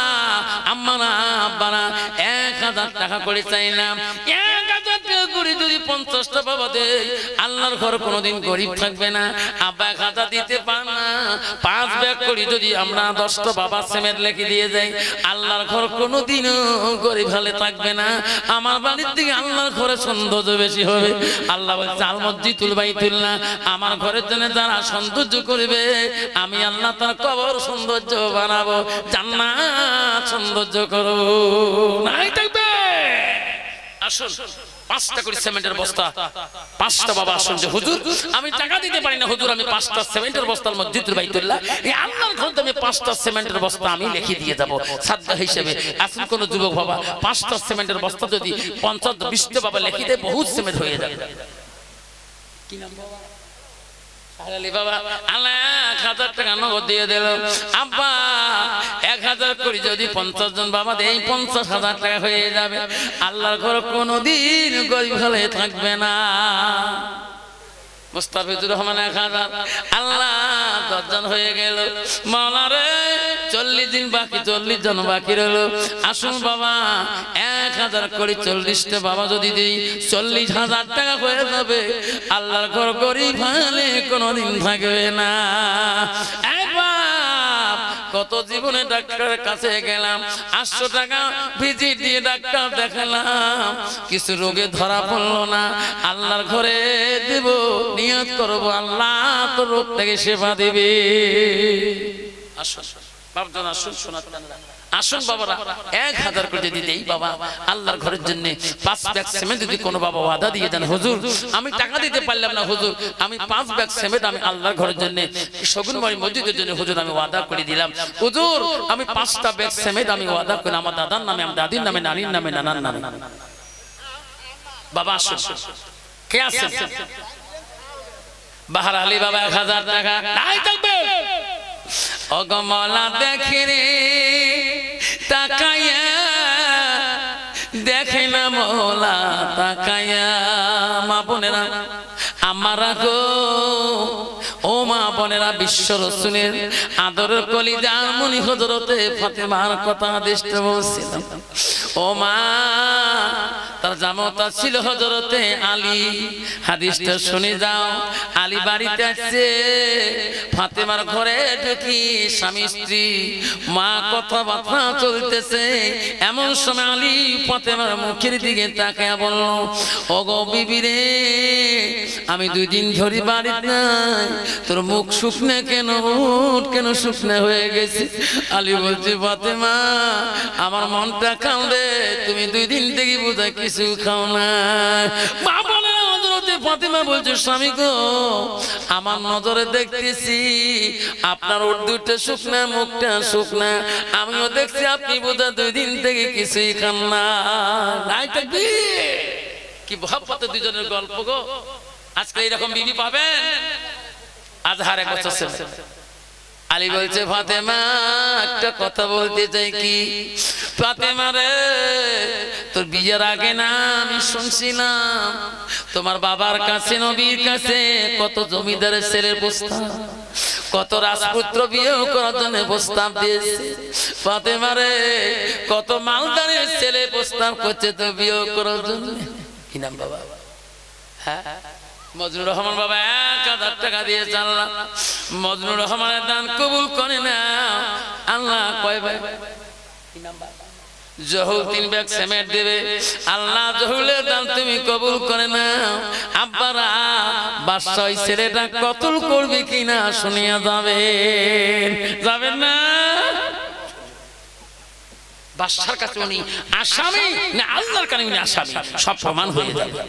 আম্মা না, আব্বা না, 1000 টাকা করে চাইলাম। 1000 টাকা করে যদি 50টা বাবা দেয়, আল্লাহর ঘর কোনোদিন গরিব থাকবে না। আব্বা 1000 দিতে পার না, 5 ব্যাগ করে যদি আমরা 10টা বাবা সিমেন্ট লিখে দিয়ে যাই, আল্লাহর ঘর কোনোদিনও গরিব হলে থাকবে না। আমার বাড়ির থেকে আল্লাহর ঘরে সৌন্দর্য বেশি হবে। আল্লাহ বলছে, আল মসজিদুল বাইতুল্লাহ, আমার ঘরের জন্য যারা সৌন্দর্য করবে, আমি আল্লাহ তার কবর সৌন্দর্য বানাবো, জান্নাত সৌন্দর্য করব। নাই থাকবে। আসুন 5টা করে সিমেন্টের বস্তা, 5টা বাবা আসুন যে হুজুর আমি টাকা দিতে পারি না, হুজুর আমি 5টা সিমেন্টের বস্তার মসজিদুল বাইতুল্লাহ, এই আল্লাহর ঘর আমি 5টা সিমেন্টের বস্তা আমি লিখে দিয়ে যাব সাদকা হিসেবে। আসুন কোন যুবক বাবা 5টা সিমেন্টের বস্তা যদি 50-20টা বাবা লিখে দেয়, বহুত সিমেন্ট হয়ে যাবে। কি নাম বাবা? আলী বাবা, আল্লাহ 1000 টাকা নগদ দিয়ে দিল। আব্বা 1000 করে যদি 50 জন বাবা দেয়, 50,000 টাকা হয়ে যাবে। আল্লাহর ঘর কোনোদিন গরিব হলে থাকবে না। মুস্তাফিজুর রহমান 1000, আল্লাহ 10 জন হয়ে গেল। মাওলা রে 40 দিন বাকি, 40 জন বাকি রইল। আসুন বাবা 1000 করে 40টা বাবা যদি দেই, 40,000 টাকা হয়ে যাবে। আল্লাহর ঘর গরিব হলে কোনোদিন থাকবে না। কত জীবনে ডাক্তারের কাছে গেলাম, 800 টাকা ভিজিট দিয়ে ডাক্তার দেখালাম, কিছু রোগে ধরা পড়লো না। আল্লাহর ঘরে দেব, নিয়ত করবো আল্লাহ তো রোগ থেকে সেবা দেবে। আসুন বাপজন, আসুন শোনাতেন, আসুন বাবারা 1000 করে যদি দেই বাবা আল্লাহর ঘরের জন্য, 5 ব্যাগ সিমেন্ট যদি কোনো বাবা ওয়াদা দিয়ে দেন, হুজুর আমি টাকা দিতে পারলাম না, হুজুর আমি 5 ব্যাগ সিমেন্ট আমি আল্লাহর ঘরের জন্য, শগুনবাড়ি মসজিদের জন্য হুজুর আমি ওয়াদা করে দিলাম, হুজুর আমি 5টা ব্যাগ সিমেন্ট আমি ওয়াদা করে আমার দাদার নামে, আমার দাদির নামে, নানির নামে, নানার নামে। বাবা আসুন, কে আছেন? বাহার আলী বাবা 1000 টাকা নাই থাকবে। অগমলা দেখে রে তাকায়া, দেখে না মোলা তাকায়া। মা বোনেরা আমারা গো, ও মা বোনেরা, বিশ্ব রাসূলের আদরের কলিজা মনি হযরতে ফাতেমার কথা দেশে বলছিলাম। ও মা, তার জামাতা ছিল হযরতে আলী। হাদিসটা শুনে যাও। আলী বাড়িতে আসছে, ফাতেমার ঘরে ঢুকি, স্বামী স্ত্রী মা কথাবার্তা চলতেছে। এমন সময় আলী ফাতেমার মুখের দিকে তাকায় বলল, ওগো বিবি রে, আমি 2 দিন ধরে বাড়িতে নাই, তোর মুখ শুকনো কেন, মুখ কেন শুকনো হয়ে গেছে? আলী বলছে, ফাতেমা আমার মনটা কাঁদে, তুমি 2 দিন থেকে বোধহয় কিছু খাও না। মা বলে হযরতে ফাতেমা বলছে, স্বামী গো আমার নজরে দেখতেছি আপনার ওর 2টা শুকনা, মুখটা শুকনা, আমিও দেখছি আপনি বোধহয় 2 দিন থেকে কিছুই খান না। কি মহব্বতে 2 জনের গল্প গো। আজকে এরকম বিবি পাবেন? আজহার 1 বছর ছিল, আলী বলছে ফাতেমা একটা কথা বলতে চাই কি ফাতেমা রে তোর বিয়ের আগে না আমি শুনছিলাম তোমার বাবার কাছে নবীর কাছে কত জমিদারের ছেলের প্রস্তাব কত রাজপুত্র বিয়ে করার জন্য প্রস্তাব দিয়েছে ফাতেমা রে কত মালদারের ছেলে প্রস্তাব করছে তো বিয়ে করার জন্য কি নাম বাবা হ্যাঁ মজনুর রহমান বাবা 1000 টাকা দিয়ে চাল্লা মজনুর রহমানের দান কবুল করে না আল্লাহ কয় ভাই কি নাম বাবা জহুল 3 ব্যাগ সিমেন্ট দেবে আল্লাহ জহুলের দান তুমি কবুল করে নাও আব্বারা বাদশা ওই ছেলেটা কতল করবে কিনা শুনিয়া যাবেন না বাদশার কাছে উনি আসামি না আল্লাহর কাছে উনি আসামি সব প্রমাণ হয়ে যাবে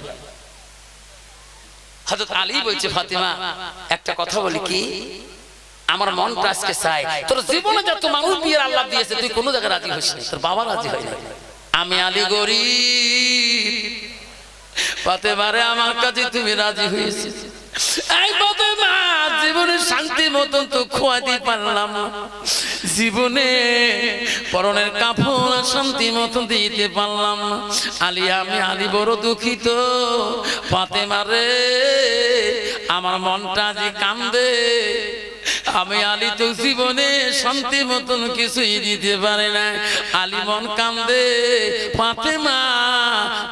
হযরত আলী বলছে ফাতেমা একটা কথা বলি কি আমার মনটা আজকে চাই তোর জীবনে যত মানুষ বিয়ের আল্লাহ দিয়েছে তুই কোন জায়গায় রাজি হইস না তোর বাবা রাজি হয় না আমি আলী গরিব ফাতেমা রে আমার কাছে তুমি রাজি হয়েছিস এই ফাতেমা জীবনে শান্তি মতন তো খোয়াতে পারলাম না জীবনে পরনের কাপড় শান্তি মতন দিতে পারলাম না আলী আমি আলী বড় দুঃখিত ফাতেমা রে আমার মনটা যে কান্দে আমি আলী তো জীবনে শান্তি মতন কিছুই দিতে পারে না আলী মন কান্দে ফাতেমা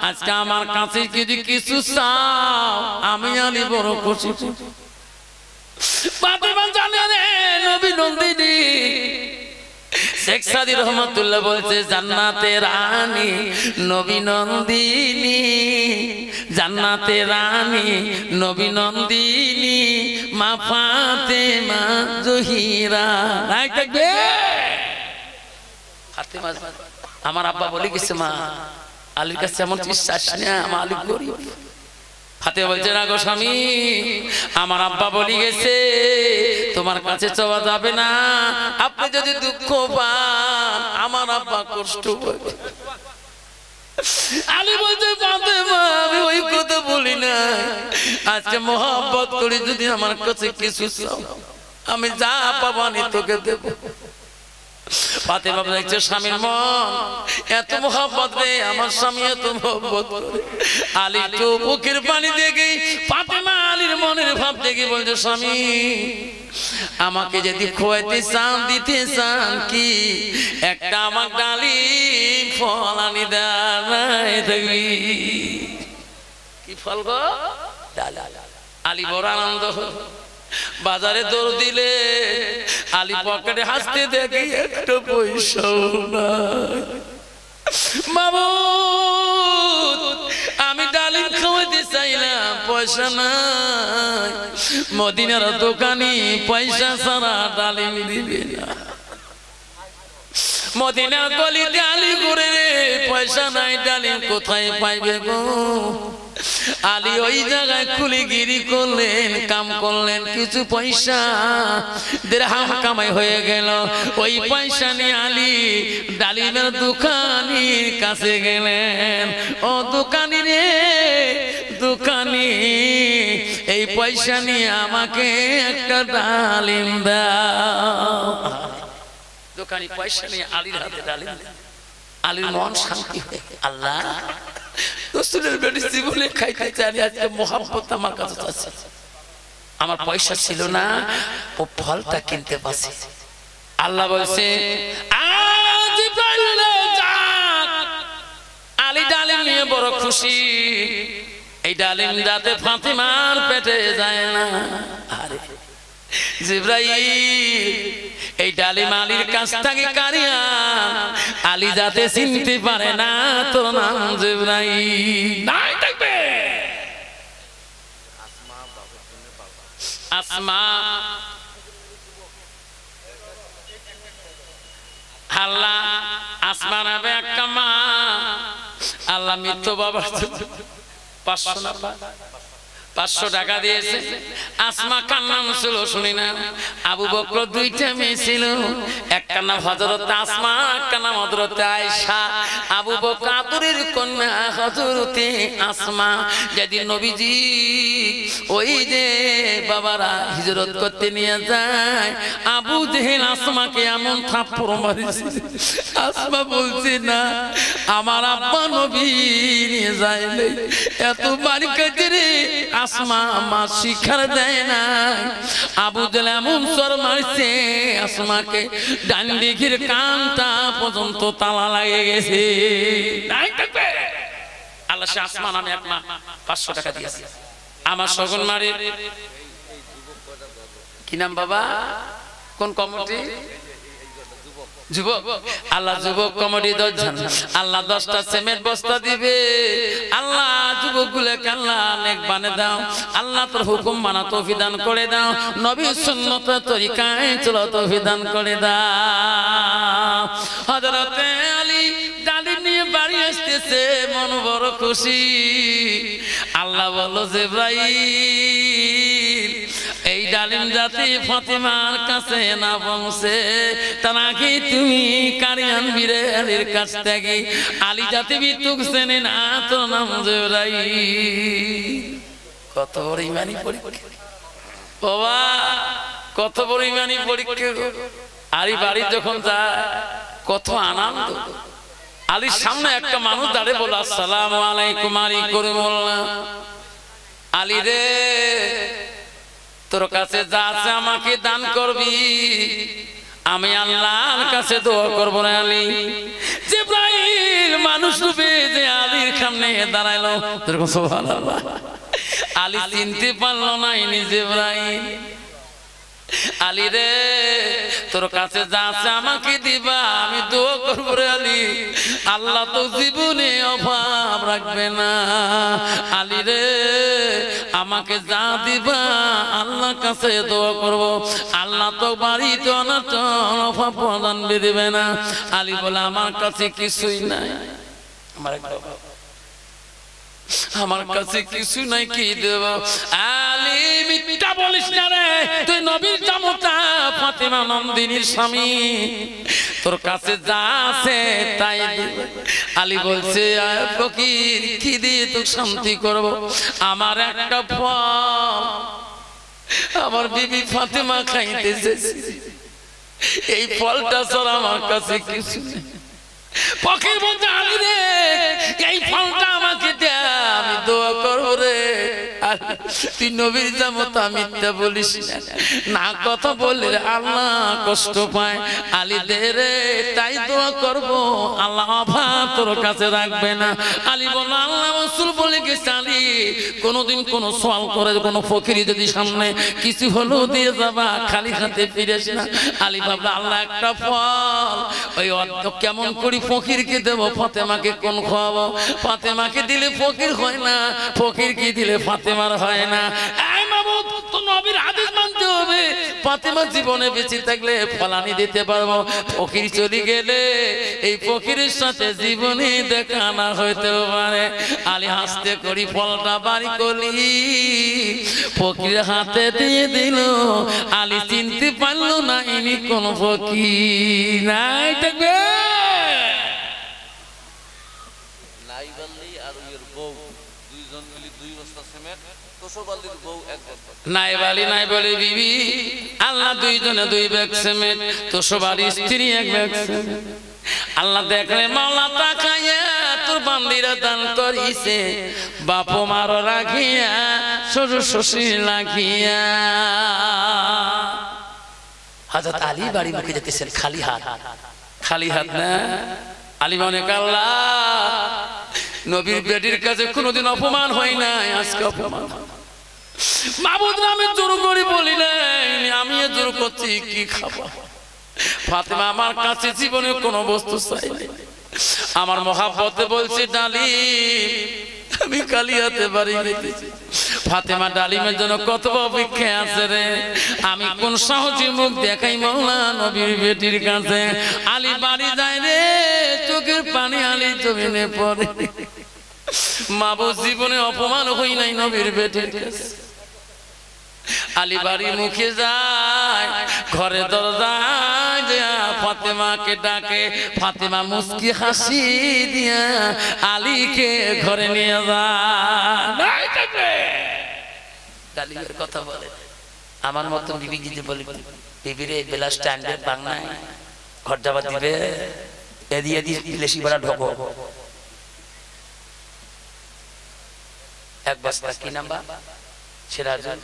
আজকে আমার কাছে যদি কিছু চাও আমি আলী বড় খুশি ফাতেমা জানে রে নবী নন্দিনী শেখ সাদি রহমাতুল্লাহ বলছে জান্নাতে রানী নবী নন্দিনী জান্নাতে রানী নবী নন্দিনী মা ফাতেমা জহিরা নাই থাকবে ফাতেমা আমার আব্বা বলে গেছে মা আলীর কাছে এমন বিশ্বাস না আমার আলী গরিব ফাতেমা বলছে না গো স্বামী আমার আব্বা বলি গেছে তোমার কাছে চাওয়া যাবে না আপনি যদি দুঃখ পান আমার আব্বা কষ্ট পাবে আলী বলছে ফাতেমা আমি ওই কথা বলি না আজকে মোহাব্বত করে যদি আমার কাছে কিছু চাও আমি যা পাবানি তোকে দেব ফাতেমা বলছে স্বামীর মন এত মোহাব্বত রে আমার স্বামী এত মোহাব্বত করে আলী তো বুকের পানি দেখে ফাতেমা আলীর মনের ভাব দেখে বলছে স্বামী আমাকে যদি খোয়াইতে চান দিতে চান কি একটা আমার ডালিম ফল আনি দাঁড়ায় থাকবি কি ফল গো আলী বড় আনন্দ বাজারে দৌড় দিলে আলী পকেটে হাসতে দেখি একটা পয়সাও নাই মাবুদ আমি ডালিম খাওয়াইতে চাইলাম পয়সা নাই মদিনার দোকানি পয়সা ছাড়া ডালিম দিবে না মদিনার গলিতে আলী ঘুরে রে পয়সা নাই ডালিম কোথায় পাইবে গো আলী ওই জায়গায় খুলিগিরি করলেন কাম করলেন কিছু পয়সা দিরহাম কামাই হয়ে গেল ওই পয়সা নিয়ে আলী ডালিমের দোকানির কাছে গেলেন ও দোকানি রে দোকানি এই পয়সা নিয়ে আমাকে একটা ডালিম দাও দোকানি পয়সা নিয়ে আলীর হাতে ডালিম আলীর মন শান্তি হয়ে আল্লাহ রাসূলের বেটি জীবনে খাইতে চাই আজকে মোহাব্বত আমার কাছে আছে আমার পয়সা ছিল না ও ফলটা কিনতে পারছি আল্লাহ বলছে আজ জিবরাইল যাক আলী ডালিম নিয়ে বড় খুশি এই ডালিম যাতে ফাতেমার পেটে যায় না আরে জিবরাইল এই ডালিম আলীর কাছ থেকে কারিয়া আলী যাতে চিনতে পারে না তোর নাম জিবরাইল নাই থাকবে আসমা আল্লাহ আসমা নামে একটা মা আল্লাহ মৃত্যু বাবা 500 না 500 টাকা দিয়েছে। আসমা কার নাম ছিল শুনি না? আবু বকর দুইটা মেয়ে ছিল, একটা নাম হযরত আসমা, একটা নাম হযরত আয়েশা। আবু বকর আদরের কন্যা হযরতে আসমা। যেদিন নবীজি ওই যে বাবারা হিজরত করতে নিয়ে যায়, আবু জেহেল আসমাকে এমন থাপ্পড় মারিছে, আসমা বলছে না আমার আব্বা নবী নিয়ে যায় নাই, এত মারি খাইতে রে আসমা মা শিখার দেয় না। আবু জেহেল এমন সর মারছে আসমাকে, ডান দিকের কানটা পর্যন্ত তালা লাগে গেছে। আল্লাহ সে আসমা নামে এক মা 500 টাকা দিয়েছে। আমার শগুন মারির কি নাম বাবা? কোন কমিটি? যুবক। আল্লাহ যুবক কমিটি 10 জন, আল্লাহ 10টা সিমেন্ট বস্তা দিবে। আল্লাহ যুবকগুলোকে আল্লাহ নেক বানিয়ে দাও, আল্লাহ তোর হুকুম মানা তৌফিক দান করে দাও, নবীর সুন্নত তরিকায় চলা তৌফিক দান করে দাও। হযরতে আলী ডালিম নিয়ে বাড়ি আসতেছে, মন বড় খুশি। আল্লাহ বলল জিবরাইল এই ডালিম জাতি ফাতেমার কাছে না পৌঁছে তার আগে তুমি কারি আনবি রে আলীর কাছ থেকে। আলী জাতি বিতুক চেনে না, তোর নাম জিবরাইল। কত বড় ইমানি পরীক্ষা বাবা, কত বড় ইমানি পরীক্ষা। আলী বাড়ি যখন যায় কত আনন্দ। আলীর সামনে একটা মানুষ দাঁড়িয়ে বলল আসসালামু আলাইকুম আলী করে বললাম, আলী রে তোর কাছে যা আছে আমাকে দান করবি, আমি আল্লাহর কাছে দোয়া করব না। আলী জিবরাইল মানুষ রূপে যে আলীর সামনে দাঁড়াইলো, সুবহানাল্লাহ। আলী চিনতে পারলো না ইনি জিবরাইল। আলী রে তোর কাছে যা আছে আমাকে দিবা, আমি দোয়া করব রে আলী, আল্লাহ তো জীবনে অভাব রাখবে না। আলী রে আমাকে যা দিবা আল্লাহর কাছে দোয়া করব, আল্লাহ তো বাড়িতে অনটন অভাব প্রদান দিবে না। আলী বলে আমার কাছে কিছুই নাই, আমার কাছে কিছু নাই, কি দেব? আলী মিথ্যা বলিস না রে, তুই নবীর জামতা ফাতেমা নন্দিনীর স্বামী, তোর কাছে যা আছে তাই দিবে। আলী বলছে ফকির কি দিয়ে তোকে শান্তি করব? আমার একটা ফল আমার বিবি ফাতেমা খাইতেছে, এই ফলটা ছাড়া আমার কাছে কিছু নেই। ফকির বলতে আলী রে এই ফলটা আমাকে দে, আমি দোয়া করব রে। তুই নবীর জামতা মিথ্যা বলিস না, কথা বললে আল্লাহ কষ্ট পায়। আলী দে রে, তাই দোয়া করব, আল্লাহ অভাব তোর কাছে রাখবে না। আলী বলল আল্লাহ রাসূল বলে গেছে আলী কোনদিন কোন সওয়াল করে কোন ফকিরি যদি সামনে কিছু হলো দিয়ে যাবা, খালি হাতে ফিরিস না। আলী ভাবল আল্লাহ একটা ফল ওই অর্ধ কেমন করি ফকিরকে দেব, ফাতেমাকে কোন খাওয়াবো? ফাতেমাকে দিলে ফকির হয় না, ফকিরকে দিলে ফাতেমার হয় না। এই মাবুদ তো নবীর আদেশ মানতে হবে, ফাতেমা জীবনে বেঁচে থাকলে ফলানি দিতে পারবো, ফকির চলে গেলে এই ফকিরের সাথে জীবনে দেখা না হইতে পারে। আলী হাসতে করি ফলটা বাড়ি করলি, ফকির হাতে দিয়ে দিল। আলী চিনতে পারলো না ইনি কোন ফকির নাই। দেখবে নাই বালি নাই বলে বিবি আল্লাহ দুইজনে 2 ব্যাগ সিমেন্ট, তোষবাড়ি স্ত্রী 1 ব্যাগ সিমেন্ট। আল্লাহ দেখলে মাওলা তাকাইয়া তোর বান্দিরা দান করিছে, বাপ মার রাখিয়া শ্বশুর শ্বশুর লাগিয়া। হযরত আলী বাড়ি মুখে যেতেছেন খালি হাত, খালি হাত না। আলী মনে আল্লাহ নবীর বেটির কাছে কোনোদিন অপমান হয় নাই, আজকে অপমান। মাবুদ নামে জোর করে বলি নাই, আমি জোর করছি কি খাবো? ফাতেমা আমার কাছে জীবনে কোনো বস্তু চাই নাই, আমার মহাব্বতে বলছে ডালিম আমি কালিয়াতে বাড়ি গেছি। ফাতেমা ডালিমের জন্য কত অপেক্ষা আছে রে, আমি কোন সাহসী মুখ দেখাই মাওলা নবীর বেটির কাছে। আলী বাড়ি যায় রে, চোখের পানি আলী জমিনে পড়ে। মাবুদ জীবনে অপমান হই নাই নবীর বেটির কাছে আলী বাড়ি মুখে যায় ঘরে দরজায় দিয়া ফাতেমাকে ডাকে ফাতেমা মুস্কি হাসি দিয়া আলীকে ঘরে নিয়ে যায় গালিবের কথা বলে আমার মতো বিবি যদি বলি বিবিরে বেলা স্ট্যান্ডের বাংলায় ঘর যাবার দিবে এদিকে বিলেসি বেলা ঢোকো এক বস্তা কি নাম্বার সিরাজুল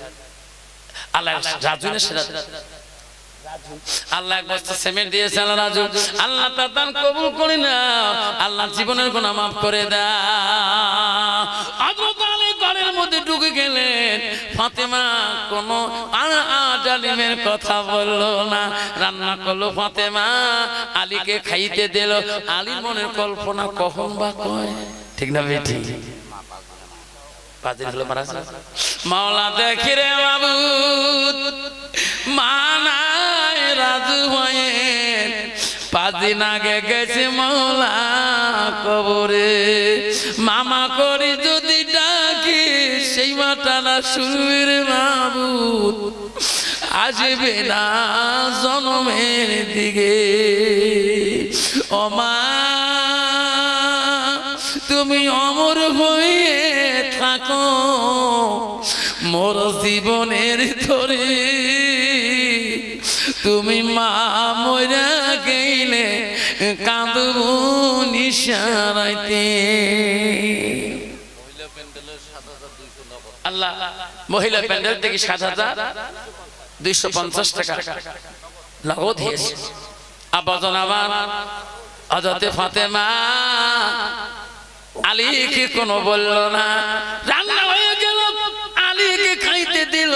আল্লাহ রাজুনের সিরাজুল আল্লাহ এক বস্তা সিমেন্ট দিয়েছে আল্লাহ রাজু আল্লাহ তার দান কবুল করে না আল্লাহ জীবনের গুনাহ মাফ করে দাও হযরত আলী ঘরের মধ্যে ঢুকে গেলেন ফাতেমা কোনো জালিমের কথা বললো না রান্না করলো ফাতেমা আলীকে খাইতে দিল আলীর মনের কল্পনা কখন বা কয় ঠিক না বেটি মাওলা দেখি রে মাবুদ মানায় রাজু হয়ে 5 দিন আগে গেছে মাওলা কবরে মামা করি যদি ডাকি সেই মাটানা শুনবে রে মাবুদ আসবে না জন্মের দিকে ও মা তুমি অমর হয়ে থাকো মোর জীবনের ধরে তুমি মা মরা গেলে কাঁদব নিশারাইতে আল্লাহ মহিলা প্যান্ডেল থেকে 7,250 টাকা নগদ দিয়েছে আব্বাজান আমার হযরতে ফাতেমা আলীকে কোনো বললো না রান্না হয়ে গেল আলীকে খাইতে দিল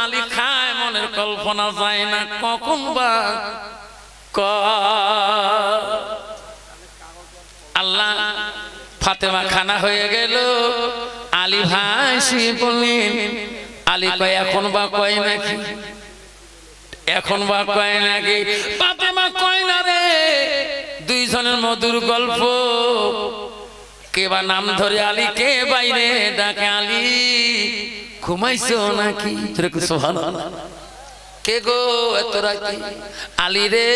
আলী খায় মনের কল্পনা যায় না কখন বা আল্লাহ ফাতেমা খানা হয়ে গেল আলী ভাই শুয়ে বললেন আলী কয় এখন বা কয় নাকি এখন বা কয় নাকি ফাতেমা কয় না রে দুইজনের মধুর গল্প কে বা নাম ধরে আলী কে বাইরে ডাকে আলী ঘুমাইছো নাকি সুবহানাল্লাহ কে গো এত রাতে আলী রে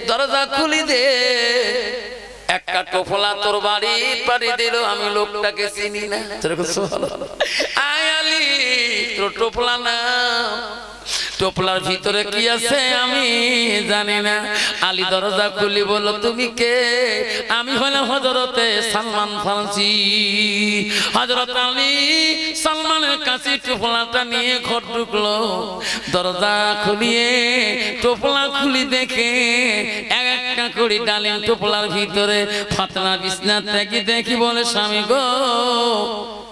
দরজা খুলি দে একটা টোপলা তোর বাড়ি পাড়ি দিল আমি লোকটাকে চিনি না সুবহানাল্লাহ আয় আলী তোর টোপলা না টোপলার ভিতরে কি আছে আমি জানি না আলী দরজা খুলি বলল তুমি কে আমি হলাম হযরতে সালমান ফারসি হযরত আলী সালমানের কাছে টোপলাটা নিয়ে ঘর ঢুকলো দরজা খুলিয়ে টোপলা খুলি দেখে একটা করে ডালিম টোপলার ভিতরে ফাতেমা বিছনা থেকে দেখি বলে স্বামী গো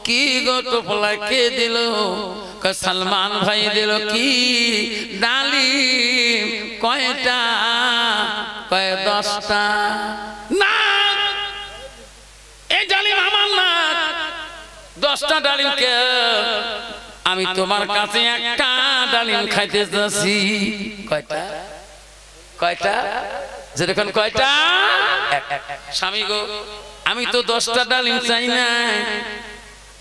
কি গো টোপলা কে দিল সালমান ভাই দিল কি ডালিম কয়টা কয় 10টা না এই ডালিম আমার না 10টা ডালিম কে আমি তোমার কাছে একটা ডালিম খাইতে যাচ্ছি কয়টা কয়টা যেরকম কয়টা স্বামী গো আমি তো 10টা ডালিম চাই না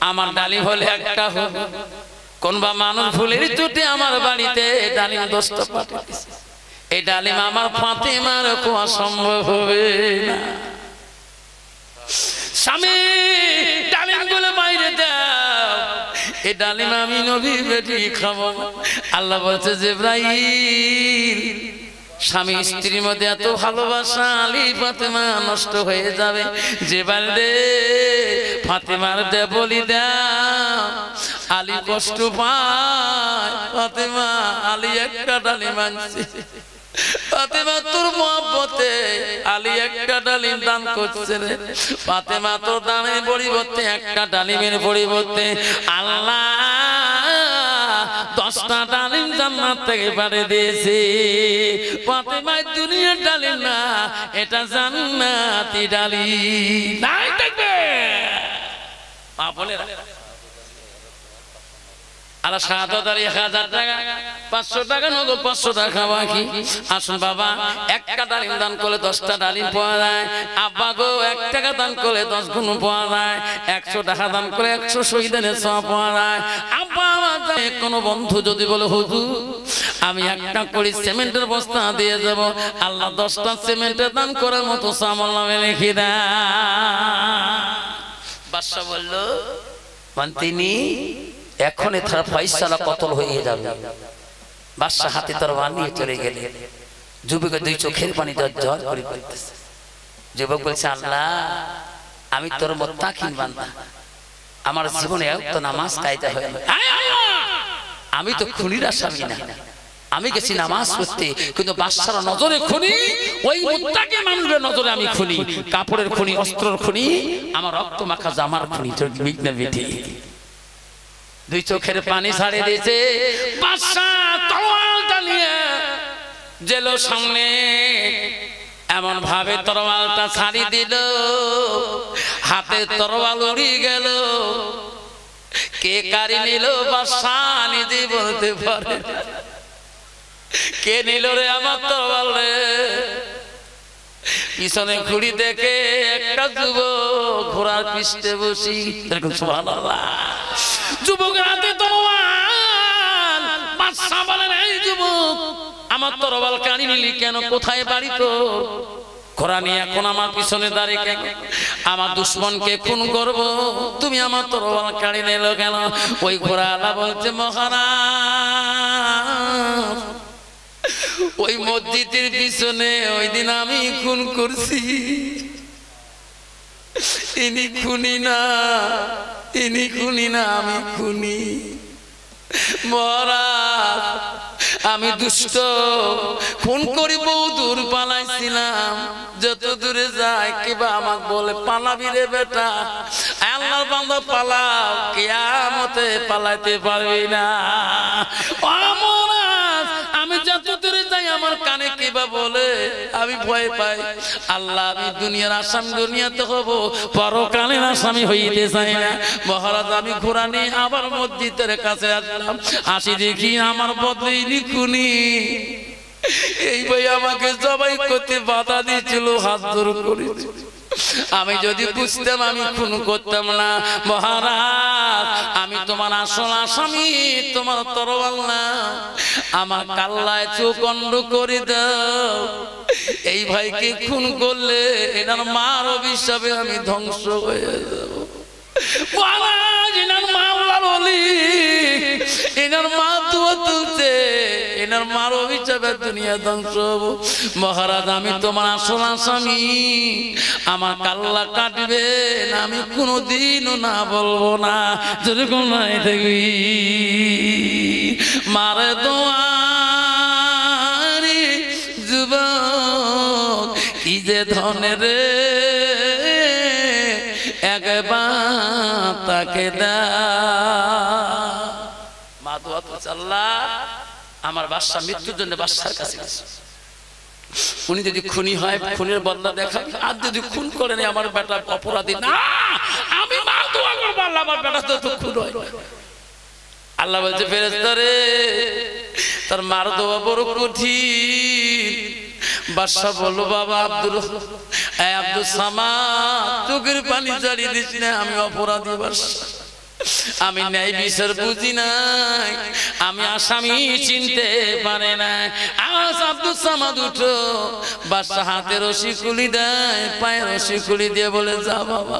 আমার ডালিম হলে একটা হবে কোনবা মানুষ ফুলের চুটে আমার বাড়িতে ডালিম 10টা পাঠিয়েছে এই ডালিম আমার ফাতেমার কোয়া সম্ভব হবে না স্বামী ডালিম গুলো বাইরে দাও এই ডালিম আমি নবীর বেটি খাবো আল্লাহ বলছে জিবরাইল স্বামী স্ত্রীর মধ্যে এত ভালোবাসা আলী ফাতেমা নষ্ট হয়ে যাবে জিবরাইল রে ফাতেমার দে বলি দাও আলী কষ্ট পায় ফাতেমা আলী একটা ডালিম আনছে ফাতেমা তোর মহব্বতে আলী একটা ডালিম দান করছে রে ফাতেমা তোর দানের পরিবর্তে একটা ডালিমের পরিবর্তে আল্লাহ 10টা ডালিম জান্নাত থেকে পাঠিয়ে দিয়েছে ফাতেমা দুনিয়ার ডালিম না এটা জান্নাতি ডালিম নাই দেখবে মা বলে আর 7,000 টাকা 500 টাকা নগদ 500 টাকা বাকি। আসুন বাবা, 1 টাকা ডালিম দান করলে 10টা ডালিম পাওয়া যায়। আব্বা গো 1 টাকা দান করলে 10 গুণ পাওয়া যায়। 100 টাকা দান করলে 100 শহীদের সওয়াব পাওয়া যায়। আব্বা আমার কোন বন্ধু যদি বলে হুজুর আমি 1টা করে সিমেন্টের বস্তা দিয়ে যাব, আল্লাহ 10টা সিমেন্টের দান করার মতো আমল নামে লিখে দেন। বাদশা বলল তিনি এখন তার ফয়সালা কতল হয়ে যাবে। বাদশা হাতে তরবারি নিয়ে চলে গেলেন। যুবকের 2 চোখের পানি ঝরঝর করে পড়তেছে। যুবক বলছে আল্লাহ আমি তোর মুত্তাকিন বান্দা, আমার জীবনে এত নামাজ কায়দা হয় না, আমি তো খুনির আসামি না, আমি গেছি নামাজ পড়তে, কিন্তু বাদশার নজরে খুনি, ওই মুত্তাকি মানুষের নজরে আমি খুনি, কাপড়ের খুনি, অস্ত্রের খুনি, আমার রক্ত মাখা জামার খুনি। তোর বিঘ্ন বিধি 2 চোখের পানি ছাড়ে দিয়েছে। বাদশা তরবারটা নিয়ে জেলের সামনে এমন ভাবে তরবারটা ছাড়ি দিল, হাতে তরবাল উড়ে গেল। কে কারি নিল বাদশা নিজে বলতে পারে। কে নিল রে আমার তরবাল রে? পিছনে ঘুড়ি দেখে একটা যুবক ঘোড়ার পিষ্টে বসি। সুবহানাল্লাহ। যুবকের হাতে তরবাল। বাদশা বলেন এই যুবক আমার তরবাল কারি নিলি কেন? কোথায় বাড়ি তোর? ঘোড়া নিয়ে এখন আমার পিছনে দাঁড়িয়ে কেন? আমার দুশ্মনকে খুন করব, তুমি আমার তরবাল কারি নিলো কেন? ওই ঘোড়াওয়ালা বলছে মহারাজ ওই মসজিদের পিছনে ওই দিন আমি খুন করছি, ইনি খুনি না, ইনি খুনি না, আমি খুনি। মহারাজ আমি দুষ্ট, খুন করি বহু দূর পালাইছিলাম, যত দূরে যায় কিবা আমাকে বলে পালাবি রে বেটা, আল্লাহর বান্দা পালাও, কিয়ামতে পালাইতে পারবি না। ও মহারাজ আমি যত দূরে যাই আমার কানে কিবা বলে, আমি ভয় পাই। আল্লাহ আমি দুনিয়ার আসামি দুনিয়াতে হব, পরকালের আসামি হইতে চাই না। মহারাজ আমি ঘোড়া নিয়ে আবার মসজিদের কাছে আসলাম, আসি দেখি আমার বদলে ইনি খুনি। এই ভাই আমাকে জবাই করতে বাধা দিয়েছিল, হাত জোর করেছিল। আমি যদি বুঝতাম আমি খুন করতাম না। মহারাজ আমি তোমার আসল আসামি, তোমার তরবাল না, আমার কাল্লায় চোখ অন্ধ করে দাও। এই ভাইকে খুন করলে এনার মার অভিশাপে আমি ধ্বংস হয়ে যাব। মহারাজ এনার মা বলি, এনার মা দোয়া তুলছে, এনার মার অভিশাপে দুনিয়া ধ্বংস হব। মহারাজ আমি তোমার আসল আসামি, আমার কাল্লা কাটবে না, আমি কোনোদিনও না বলবো না। যদি কোনায় দেখবি মারে দোয়ারি যুবক কি যে ধনের একবার তাকে দা। মা দোয়া তো আল্লাহ আমার বাদশা মৃত্যুর জন্য বাদশার কাছে গেছে। উনি যদি খুনি হয় খুনের বদলা দেখা, আর যদি খুন করেনি আমার বেটা অপরাধী না, আমি মা দোয়া করবো আল্লাহ আমার বেটা তো খুন হয়। আল্লাহ বলছে ফেরেশতা রে তার মার দোয়া বড় কঠিন। বাদশা বলল বাবা আব্দুল সামাদ চোখের পানি ছাড়িয়ে দিস না, আমি অপরাধী বাদশা, আমি ন্যায় বিচার বুঝি নাই, আমি আসামি চিনতে পারে না। আজ আব্দুল সামাদ উঠো। বাদশা হাতে রশি খুলি দেয়, পায়ে রশি খুলি দিয়ে বলে যা বাবা,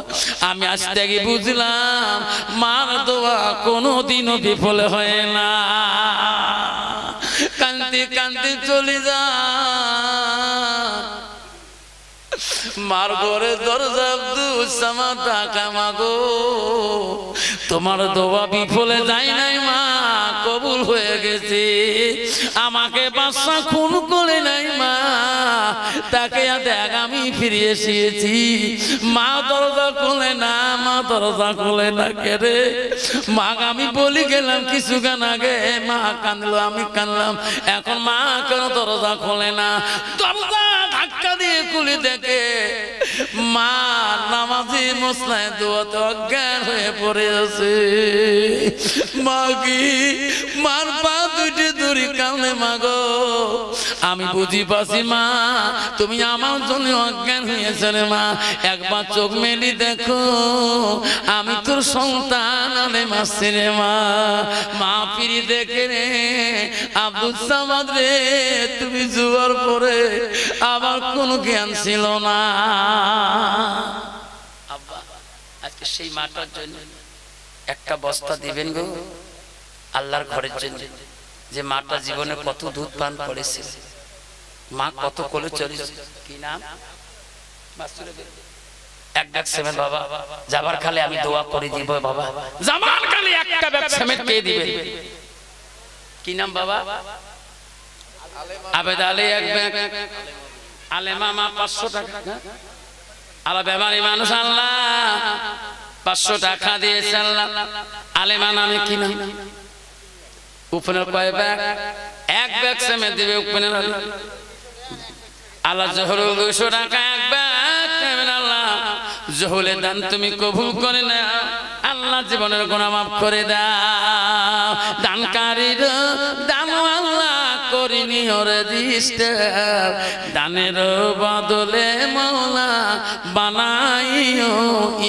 আমি আজ থেকে বুঝলাম মার দোয়া কোনোদিনও বিফল হয় না। কান্তি কান্তি চলে যা, মার ঘরে দরজা আব্দুল সামাদ ডাকা মাগো তোমার দোয়া বিফলে যায় নাই মা, কবুল হয়ে গেছে। আমাকে বাদশা খুন করে নাই মা, তাকে দেখ আমি ফিরে এসেছি। মা দরজা খুলে না, মা দরজা খুলে না কে রে? মা আমি বলি গেলাম কিছুক্ষণ আগে, মা কাঁদলো আমি কাঁদলাম, এখন মা কেন দরজা খোলে না? দরজা ধাক্কা দিয়ে খুলে দেখে মা নামাজি মসলায় দোয়াতে অজ্ঞান হয়ে পড়ে আছে। মাগি মার পা দুইটি ধরি কানে মাগো আমি বুঝি পাচ্ছি মা তুমি আমার জন্য অজ্ঞান হয়েছে রে মা একবার চোখ মেলি দেখো আমি তোর সন্তান আলে মাসি রে মা মা ফিরি দেখে রে আব্দুল সামাদ রে তুমি জুয়ার পরে আমার কোনো জ্ঞান ছিল না আব্বা আজকে সেই মাটার জন্য একটা বস্তা দিবেন গো আল্লাহর ঘরের জন্য যে মাটা জীবনে কত দুধ পান করেছে মা কত কোলে চলেছে কি নাম এক ব্যাগ সিমেন্ট বাবা যাবার খালে আমি দোয়া করে দিব বাবা জামান খালি একটা ব্যাগ সিমেন্ট কে দিবে কি নাম বাবা আবেদ আলী এক ব্যাগ আলেমা মা 500 টাকা আলা বেমারি মানুষ আল্লাহ 500 টাকা দিয়েছে আল্লাহ আলেমা নামে কি নাম উপনের কয় ব্যাগ এক ব্যাগ সিমেন্ট দিবে উপনের আল্লাহ জহর 200 টাকা এক ব্যাগ আল্লাহ জহলে দান তুমি কবুল করে নাও আল্লাহ জীবনের গুনাহ মাফ করে দাও দানকারীর দান আল্লাহ করিনি ওরে ডিস্টার্ব দানের বদলে মাওলা বানাইও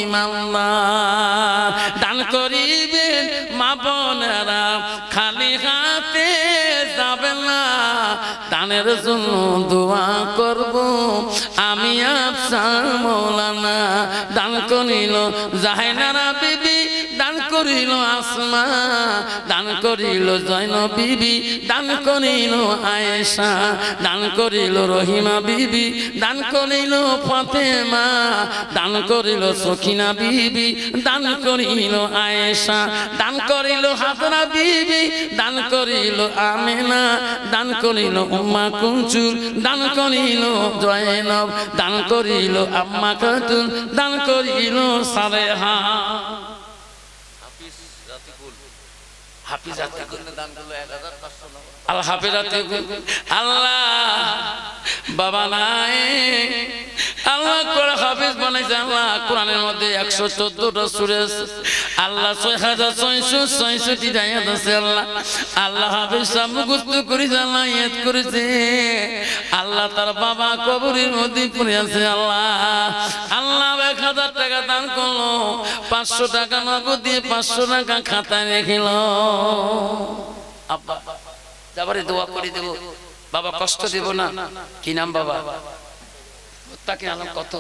ইমানদার দান করিবেন মা বোনেরা খালি হাতে যাবে না দানের জন্য দোয়া করব আমি আফসার মৌলানা দান করিল জাহানারা বিবি দান করিল আসমা দান করিল জয়নব বিবি দান করিল আয়েশা দান করিল রহিমা বিবি দান করিল ফাতেমা দান করিল সখিনা বিবি দান করিল আয়েশা দান করিল হাজরা বিবি দান করিল আমেনা দান করিল উম্মা কুলসুম দান করিল জয়নব দান করিল আম্মা খাতুন দান করিল সালেহা আল্লাহ বাবা নাই আল্লাহ করে হাফিজ বানাইছে আল্লাহ কোরআনের মধ্যে 114টা সূরা আছে আল্লাহ 6666 আয়াত আছে আল্লাহ আল্লাহ হাফিজ সাহেব মুখস্থ করেছে আল্লাহ ইয়াদ করেছে আল্লাহ তার বাবা কবরের মধ্যে পড়ে আছে আল্লাহ আল্লাহ 1000 টাকা দান করলো 500 টাকা নগদ দিয়ে 500 টাকা খাতায় রেখিল আব্বা যাবারে দোয়া করে দেব বাবা কষ্ট দেব না কি নাম বাবা তাকে আলম কত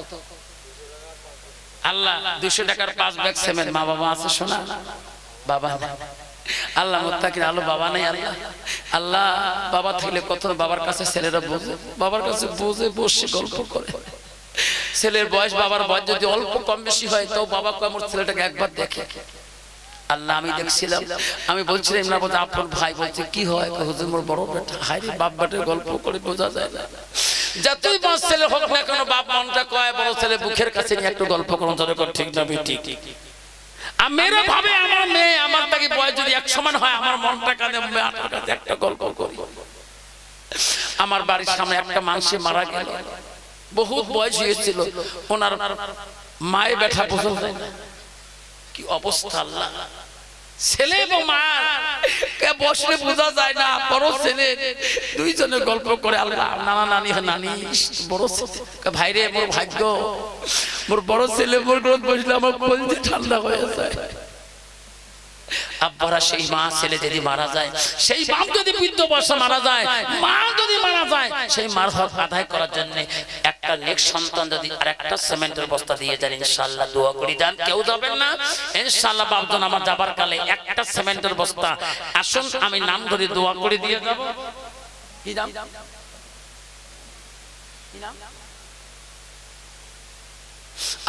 আল্লাহ 200 টাকার 5 ব্যাগ সিমেন্ট মা বাবা আছে শোনা বাবা আল্লাহ মুত্তাকির আলো বাবা নাই আল্লাহ আল্লাহ বাবা থাকলে কত বাবার কাছে ছেলেরা বসে বাবার কাছে বসে গল্প করে ছেলের বয়স বাবার বয়স যদি অল্প কম বেশি হয় তো বাবা কয় আমার ছেলেটাকে একবার দেখে আল্লাহ আমি দেখছিলাম আমি বলছিলাম না বলতে আপন ভাই বলছে কি হয় হুজুর মোর বড় বেটা হায় রে বাপ বেটার গল্প করে বোঝা যায় না যতই বড় ছেলে হোক না কেন বাপ মনটা কয় বড় ছেলে বুকের কাছে নিয়ে একটু গল্প করুন ধরে কর ঠিক না ঠিক মেয়েরা ভাবে আমার মেয়ে আমার থেকে বয়স যদি এক সমান হয় আমার মনটা কাঁদে আপনার কাছে একটা গল্প করি আমার বাড়ির সামনে একটা মানুষ মারা গেল বহুত বয়স হয়েছিল ওনার মায়ে ব্যথা বোঝা যায় না কি অবস্থা আল্লাহ ছেলে এবং মা কে বসলে বোঝা যায় না বড় ছেলে দুইজনে গল্প করে আল্লাহ নানা নানি নানি বড় ভাই রে মোর ভাগ্য মোর বড় ছেলে মোর গ্রন্থ বসলে আমার কলিজা ঠান্ডা হয়ে যায় আব্বারা সেই মা ছেলে যদি মারা যায় সেই বাপ যদি বৃদ্ধ বয়সে মারা যায় মা যদি মারা যায় সেই মার হক আদায় করার জন্য একটা নেক সন্তান যদি আরেকটা সিমেন্টের বস্তা দিয়ে যান ইনশাআল্লাহ দোয়া করি দেন কেউ যাবেন না ইনশাআল্লাহ বাপজন আমার যাবার কালে একটা সিমেন্টের বস্তা আসুন আমি নাম ধরে দোয়া করে দিয়ে যাব কি নাম কি নাম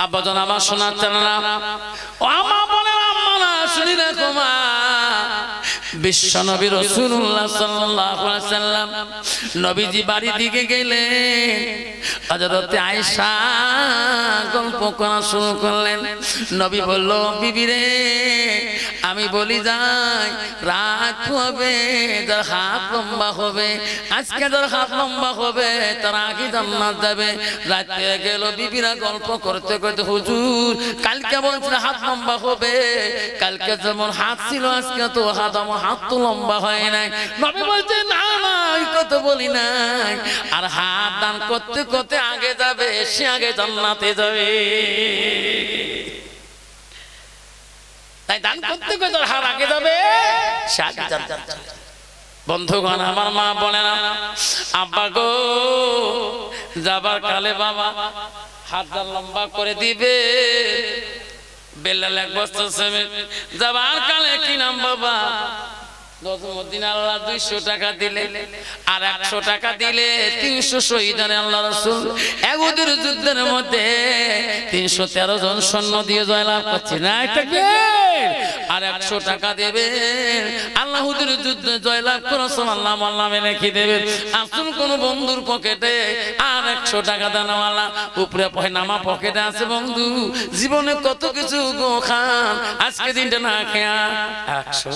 আব্বাজন আমার শোনাচ্ছেন না ও আমার বলে আম্মা শুনি দেখো মা বিশ্ব নবী রাসূলুল্লাহ সাল্লাল্লাহু আলাইহি সাল্লাম নবীজি বাড়ি দিকে গেলেন হযরত আয়েশা গল্প করা শুরু করলেন নবী বলল বিবি রে আমি বলি যাই রাত হবে যার হাত লম্বা হবে, আজকে যার হাত লম্বা হবে তার আগে জান্নাত যাবে। রাতে গেল বিবিরা গল্প করতে করতে, হুজুর কালকে বলছিল হাত লম্বা হবে, কালকে যেমন হাত ছিল আজকে তো হাত, আমার হাত তো লম্বা হয় নাই। নবী বলছে না না ওই কথা বলি নাই, আর হাত দান করতে করতে আগে যাবে, সে আগে জান্নাতে যাবে। তাই দান করতে করতে হাত আগে যাবে, সে আগে জান্নাতে। বন্ধুগণ আমার মা বলে না, আব্বা গো যাবার কালে বাবা হাতটা লম্বা করে দিবে, বেলাল এক বস্তা সিমেন্ট যাবার কালে কি নাম বাবা নজমুদ্দিন আল্লাহ 200 টাকা দিলে, আর 100 টাকা দিলে 300 শহীদানে আল্লাহ রাসূল উহুদের যুদ্ধের মধ্যে 313 জন সৈন্য দিয়ে জয়লাভ করছে না, আর 100 টাকা দেবে আল্লাহ উহুদের যুদ্ধে জয়লাভ করেছেন আল্লাহ নামে লিখে দেবে। আসুন কোন বন্ধুর পকেটে আর 100 টাকা দানওয়ালা উপরে নামা পকেটে আছে, বন্ধু জীবনে কত কিছু গো খান, আজকে দিনটা না খেয়া 100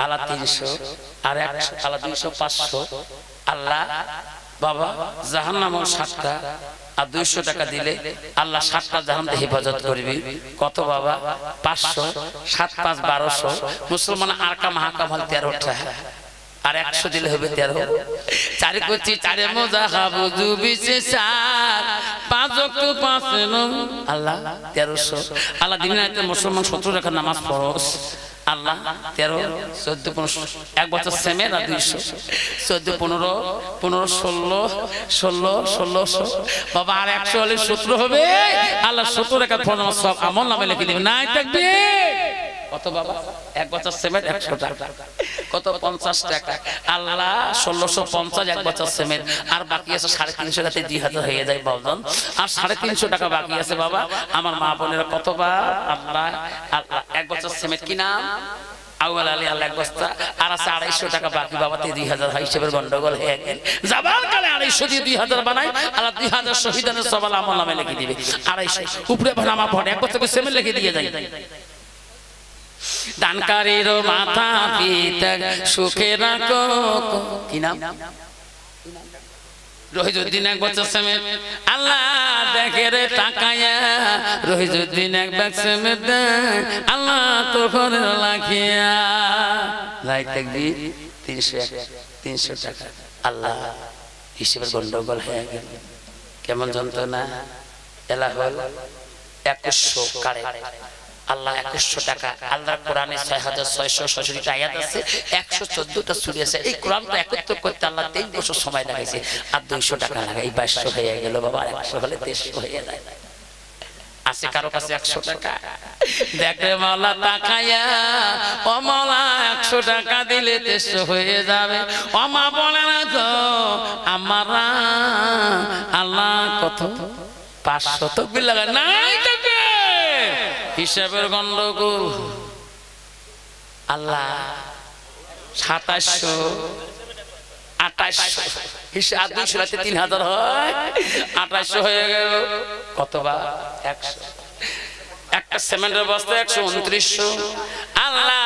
আল্লাহ 300 আর 100 আল্লাহ 200 500 আল্লাহ বাবা জাহান্নাম 7টা আর 200 টাকা দিলে আল্লাহ 7টা জাহান্নাম হেফাজত করবি। কত বাবা 500 7 5 1200 মুসলমান আরকা মাহাকাম হল 13টা, আর 100 দিলে হবে 13। 4 কোটি 4 মোজা খাবো জুবিছে 4 5 ওয়াক্ত 5 আল্লাহ 1300 আল্লাহ দিনে মুসলমান 17 রাকাত নামাজ ফরজ আল্লাহ 13 14 15 এক বছর সেমের আর 200 14 15 15 16 16 1600 বাবা আর 100 হলে 17 হবে, আল্লাহ 17 রাকাত ফরজ সব আমল নামে লিখে দিবেন। নাই তাকবীর। কত বাবা এক বছর সেমের 100 টাকা, কত 50 টাকা আল্লাহ 1650 এক বছর সেমের, আর বাকি আছে 350 টাকাতে 2000 হয়ে যায় বাবজন, আর 350 টাকা বাকি আছে বাবা আমার মা বোনেরা। কতবার আল্লাহ আল্লাহ এক বছর সেমের কি নাম আউয়াল আলী আল্লাহ এক বস্তা, আর আছে 250 টাকা বাকি বাবাতে 2000 হয়, হিসেবের গন্ডগোল হয়ে গেল। যাবার কালে 250 দিয়ে 2000 বানাই, আল্লাহ 2000 শহীদানের সব আমল নামে লিখে দিবে। 250 উপরে নামা পড়ে এক বছর সেমের লিখে দিয়ে যায়। দানকারীর মাথা পিতা সুখে রাখো, কি নাম রহিজুদ্দিন এক বছর সেমের আল্লাহ দেখে রে তাকায়া, রহিজুদ্দিন এক ব্যাগ সেমের দেয় আল্লাহ তোর ঘরে লাখিয়া। লাই তাকবীর 300 টাকা আল্লাহ হিসেবের গন্ডগোল হয়ে গেল। কেমন যন্ত্রণা এলা হল 2100 কারে আল্লাহ 2100 টাকা। আল্লাহর কোরআনে 6666 আয়াত আছে, 114টা সূরা আছে। এই কোরআনটা একত্র করতে আল্লাহ 3 বছর সময় লাগাইছে, আর 200 টাকা লাগাই 2200 হয়ে গেল বাবা। 100 হলে 150 হয়ে যায়। আছে কারো কাছে 100 টাকা? দেখে মাওলা তাকায়া, ও মাওলা 100 টাকা দিলে 150 হয়ে যাবে। ও মা বলে না গো আমারা আল্লাহ কত 500 তকবীর লাগা নাই টাকা হিসাবের গন্ডগোল। আল্লাহ 2700 2800 হিসাব 200 রাতে 3000 হয়, 2800 হয়ে গেল। কতবার 100 একটা সিমেন্টের বস্তা 12900। আল্লাহ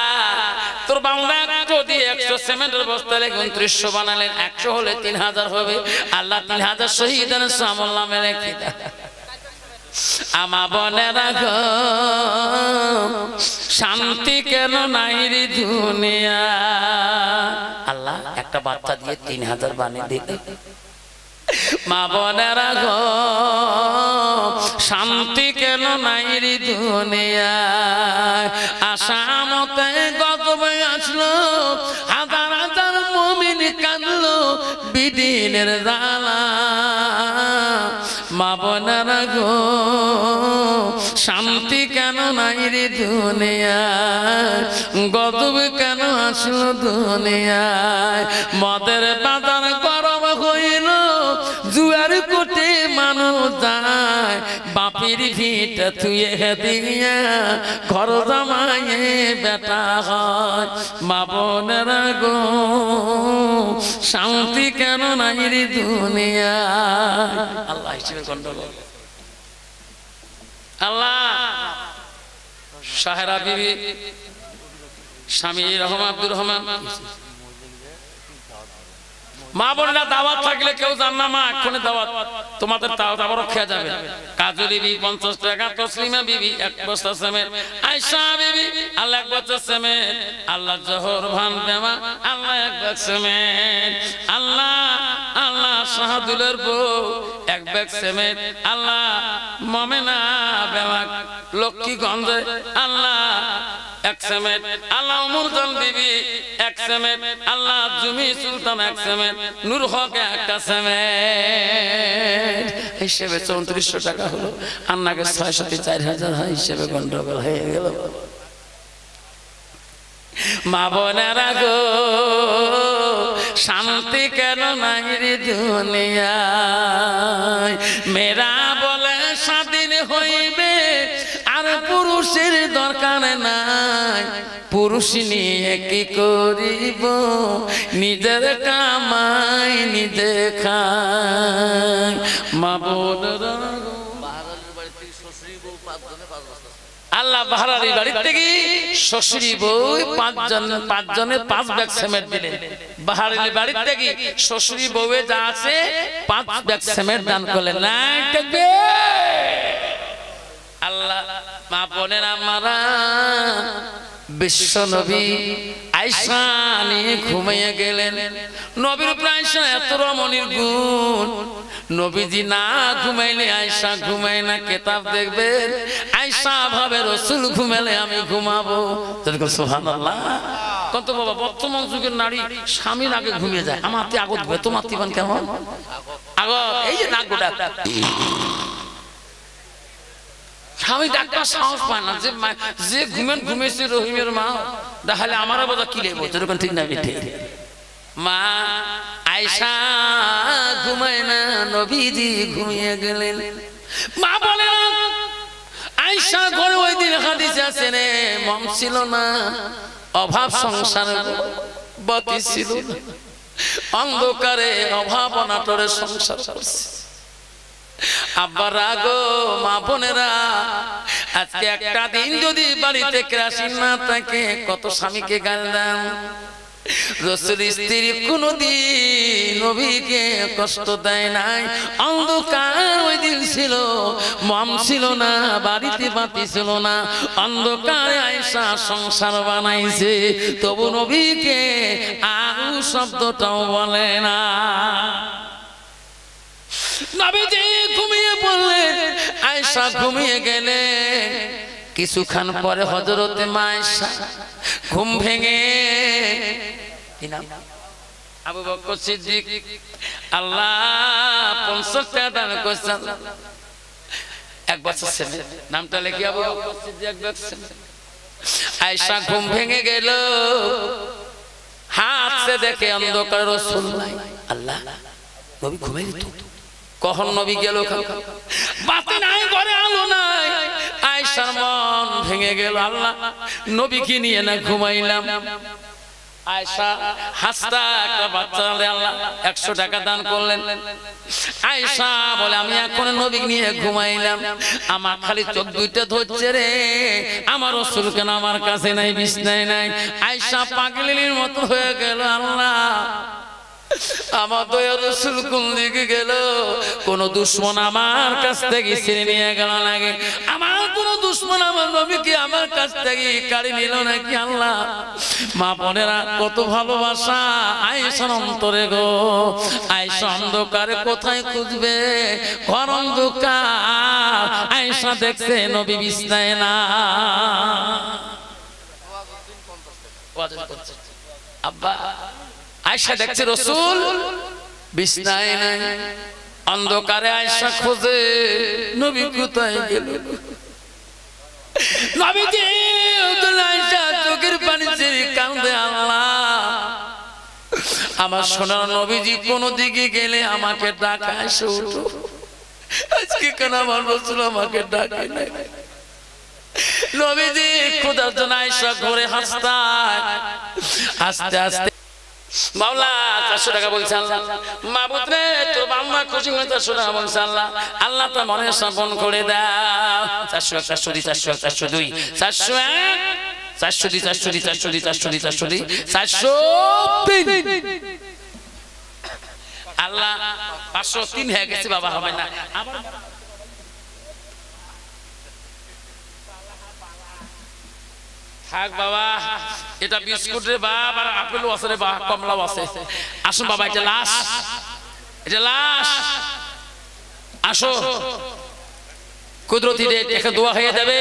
তোর বাংলা যদি 100 সিমেন্টের বস্তা লেগে 2900 বানালেন, 100 হলে 3000 হবে। আল্লাহ 3000 শহীদের আমল নামে রেখে দেন। আমা বলে রাখো শান্তি কেন নাই রে দুনিয়া। আল্লাহ একটা বাচ্চা দিয়ে 3000 বানিয়ে দিলে। মা বলে রাখো শান্তি কেন নাই রে দুনিয়া। আশা মতে গজব আসলো, হাজার হাজার মুমিন কাঁদলো বিদিনের জ্বালা। মা বোনেরা গো শান্তি কেন নাই রে দুনিয়ায়, গজব কেন আসলো দুনিয়ায়। মদের বাজার গরম হইল, জুয়ার কোটে মানুষ যায়, বাপের ভিট থুয়ে দিয়া ঘর জামাইয়ে বেটা হয়। মা বোনেরা গো শান্তি কেন নাই রে দুনিয়ায়। আল্লাহ হিসেবে গন্ডগোল। আল্লাহ সাহেরা বিবি স্বামী রহমান আব্দুর রহমান মা বোনেরা দাওয়াত থাকলে কেউ জান না মা এক্ষুনি দাওয়াত তোমাদের আবারও খেয়া যাবে কাজলি বিবি 50 টাকা তসলিমা বিবি 1 বস্তা সিমেন্ট আয়েশা বিবি আল্লাহ 1 বস্তা সিমেন্ট আল্লাহ জোহর ভান বেমা আল্লাহ 1 ব্যাগ সিমেন্ট আল্লাহ আল্লাহ শাহাদুলের বউ 1 ব্যাগ সিমেন্ট আল্লাহ মমেনা বেমা লক্ষ্মীগঞ্জে আল্লাহ 1 সিমেন্ট আল্লাহ মুরজান বিবি 1 সিমেন্ট আল্লাহ জুমি সুলতান 1 সিমেন্ট নূর হক 1 সিমেন্ট হিসেবে 3400 টাকা হলো আন্নাকে 6 সাথে 4000 হয় হিসেবে গন্ডগোল হয়ে গেল মা বোনেরা গো শান্তি কেন নাই রে দুনিয়ায় মেয়েরা বলে স্বাধীন হইবে আর পুরুষের দরকার নাই পুরুষ নিয়ে কি করিব নিজের কামাই নিজে খাই মা বোনেরা আল্লাহ বাহারারি বাড়ি থেকে শ্বশুরি বউ 5 জনের 5 ব্যাগ সিমেন্ট দিলেন বাহারারি বাড়ি থেকে শ্বশুরি বউয়ে যা আছে 5 ব্যাগ সিমেন্ট দান করলেন না দেখবে আল্লাহ মা বোনেরা আমারা বিশ্ব নবী আয়েশা নিয়ে ঘুমিয়ে গেলেন নবীর উপর আয়েশা এত রমণীর গুণ নবীজি না ঘুমাইলে আয়েশা ঘুমায় না কিতাব দেখবেন আয়েশা ভাবে রাসূল ঘুমালে আমি ঘুমাবো সুবহানাল্লাহ কত বাবা বর্তমান যুগের নারী স্বামীর আগে ঘুমিয়ে যায় আমাতে আগত ঘুমে তোমার জীবন কেমন আগত এই যে নাক গোটা স্বামী ডাক্তার সাহস পায় না যে ঘুমেছে রহিমের মা তাহলে আমার বোধা কি লেবো যেরকম ঠিক না বেঠে মা আয়েশা ঘুমায় না নবীজি ঘুমিয়ে গেলেন মা বলে আয়েশা ঘরে ওই দিন হাদিসে আছে রে মম ছিল না অভাব সংসার বাতি ছিল না অন্ধকারে অভাব অনাটরে সংসার করছে আব্বা রাগো মা বোনেরা আজকে একটা দিন যদি বাড়িতে কেরাসিন না থাকে কত স্বামীকে গাল দেন রাসূল স্ত্রী কোনদিন নবীকে কষ্ট দেয় নাই অন্ধকার ওই দিন ছিল মম ছিল না বাড়িতে বাতি ছিল না অন্ধকারে আয়েশা সংসার বানাইছে তবু নবীকে আউ শব্দটাও বলে না নবীজি ঘুমিয়ে পড়লেন আয়েশা ঘুমিয়ে গেলেন কিছুক্ষণ পরে হযরতে মা আয়েশা ঘুম ভেঙে কি নাম আবু বকর সিদ্দিক আল্লাহ 50 টাকা দান করেছেন 1 বছর ছেলে নামটা লিখি আবু বকর সিদ্দিক 1 বছর আয়েশা ঘুম ভেঙে গেল হাত সে দেখে অন্ধকার রাসূল নাই আল্লাহ নবী ঘুমাই দিত কখন নবী গেল বাতি নাই ঘরে আলো নাই আয়েশার মন ভেঙে গেল আল্লাহ নবী কি নিয়ে না ঘুমাইলাম আয়েশা হাসতা একটা বাচ্চা আল্লাহ 100 টাকা দান করলেন আয়েশা বলে আমি এখন নবী নিয়ে ঘুমাইলাম আমার খালি চোখ দুইটা ধরছে রে আমার রাসূল কেন আমার কাছে নাই বিছনায় নাই আয়েশা পাগলির মতো হয়ে গেল আল্লাহ আমার দয়ার রাসূল কোন দিকে গেল কোন দুশমন আমার কাছ থেকে ছিনে নিয়ে গেল নাকি আমার কোন দুশমন আমার নবীকে আমার কাছ থেকে কাড়ি নিল নাকি আল্লাহ মা বোনেরা কত ভালোবাসা আয়েশার অন্তরে গো আয়েশা অন্ধকারে কোথায় খুঁজবে ঘর অন্ধকার আয়েশা দেখছে নবী বিছনায় না আব্বা আয়েশা দেখছে রাসূল বিছনায় নাই অন্ধকারে আয়েশা খোঁজে নবী কোথায় গেল নবীজি আয়েশা চোখের পানি ছেড়ে কাঁদে আল্লাহ আমার সোনার নবীজি কোন দিকে গেলে আমাকে ডাকা এসে উঠো আজকে কেন আমার রাসূল আমাকে ডাকে নাই নবীজি খোদার জন্য আয়েশা ঘরে হাসতায় আস্তে আস্তে মাওলা 400 টাকা বলছে আল্লাহ মাবুদ রে তোর বাম্মা খুশি হয়ে 400 টাকা বলছে আল্লাহ আল্লাহ তো মনে সপন করে দাও 400 402 401 400 আল্লাহ 503 হয়ে গেছে বাবা, হবে না আবার থাক বাবা। এটা বিস্কুট রে বাপ, আর আপেলও আছে রে বাপ, কমলাও আছে। আসুন বাবা, এটা লাশ, এটা লাশ। আসো কুদরতি রে, দেখে দোয়া হয়ে যাবে।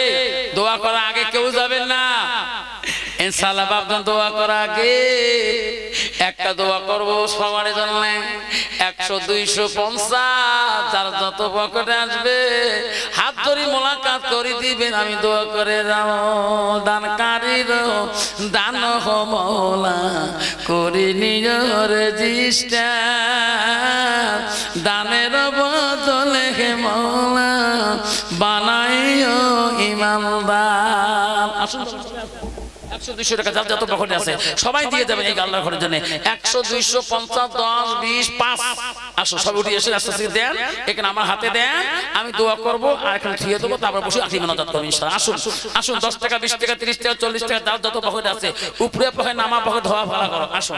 দোয়া করা আগে কেউ যাবেন না ইনশাআল্লাহ। বাপজন দোয়া করা আগে একটা দোয়া করব সবার জন্য। 100 200 50 যার যত পকেটে আসবে হাত ধরে মোলাকাত করে দিবেন। আমি দোয়া করে যাব দানকারীর দান হো মওলা করি নিজ রেজিস্টার, দানের বদলে হে মওলা বানাইও ইমানদার। আসুন 100 200 টাকা যার যত পকেটে আছে সবাই দিয়ে দেবেন এই আল্লাহর ঘরের জন্য। 100 200 50 10 20 5 আসো সব উঠে এসে আস্তে আস্তে দেন, এখানে আমার হাতে দেন, আমি দোয়া করব আর এখানে থিয়ে দেবো, তারপর বসে আখরি মোনাজাত করব ইনশাআল্লাহ। আসুন আসুন 10 টাকা 20 টাকা 30 টাকা 40 টাকা যার যত পকেটে আছে উপরে পকেটে নামা পকেটে ধোয়া ভাড়া করো। আসো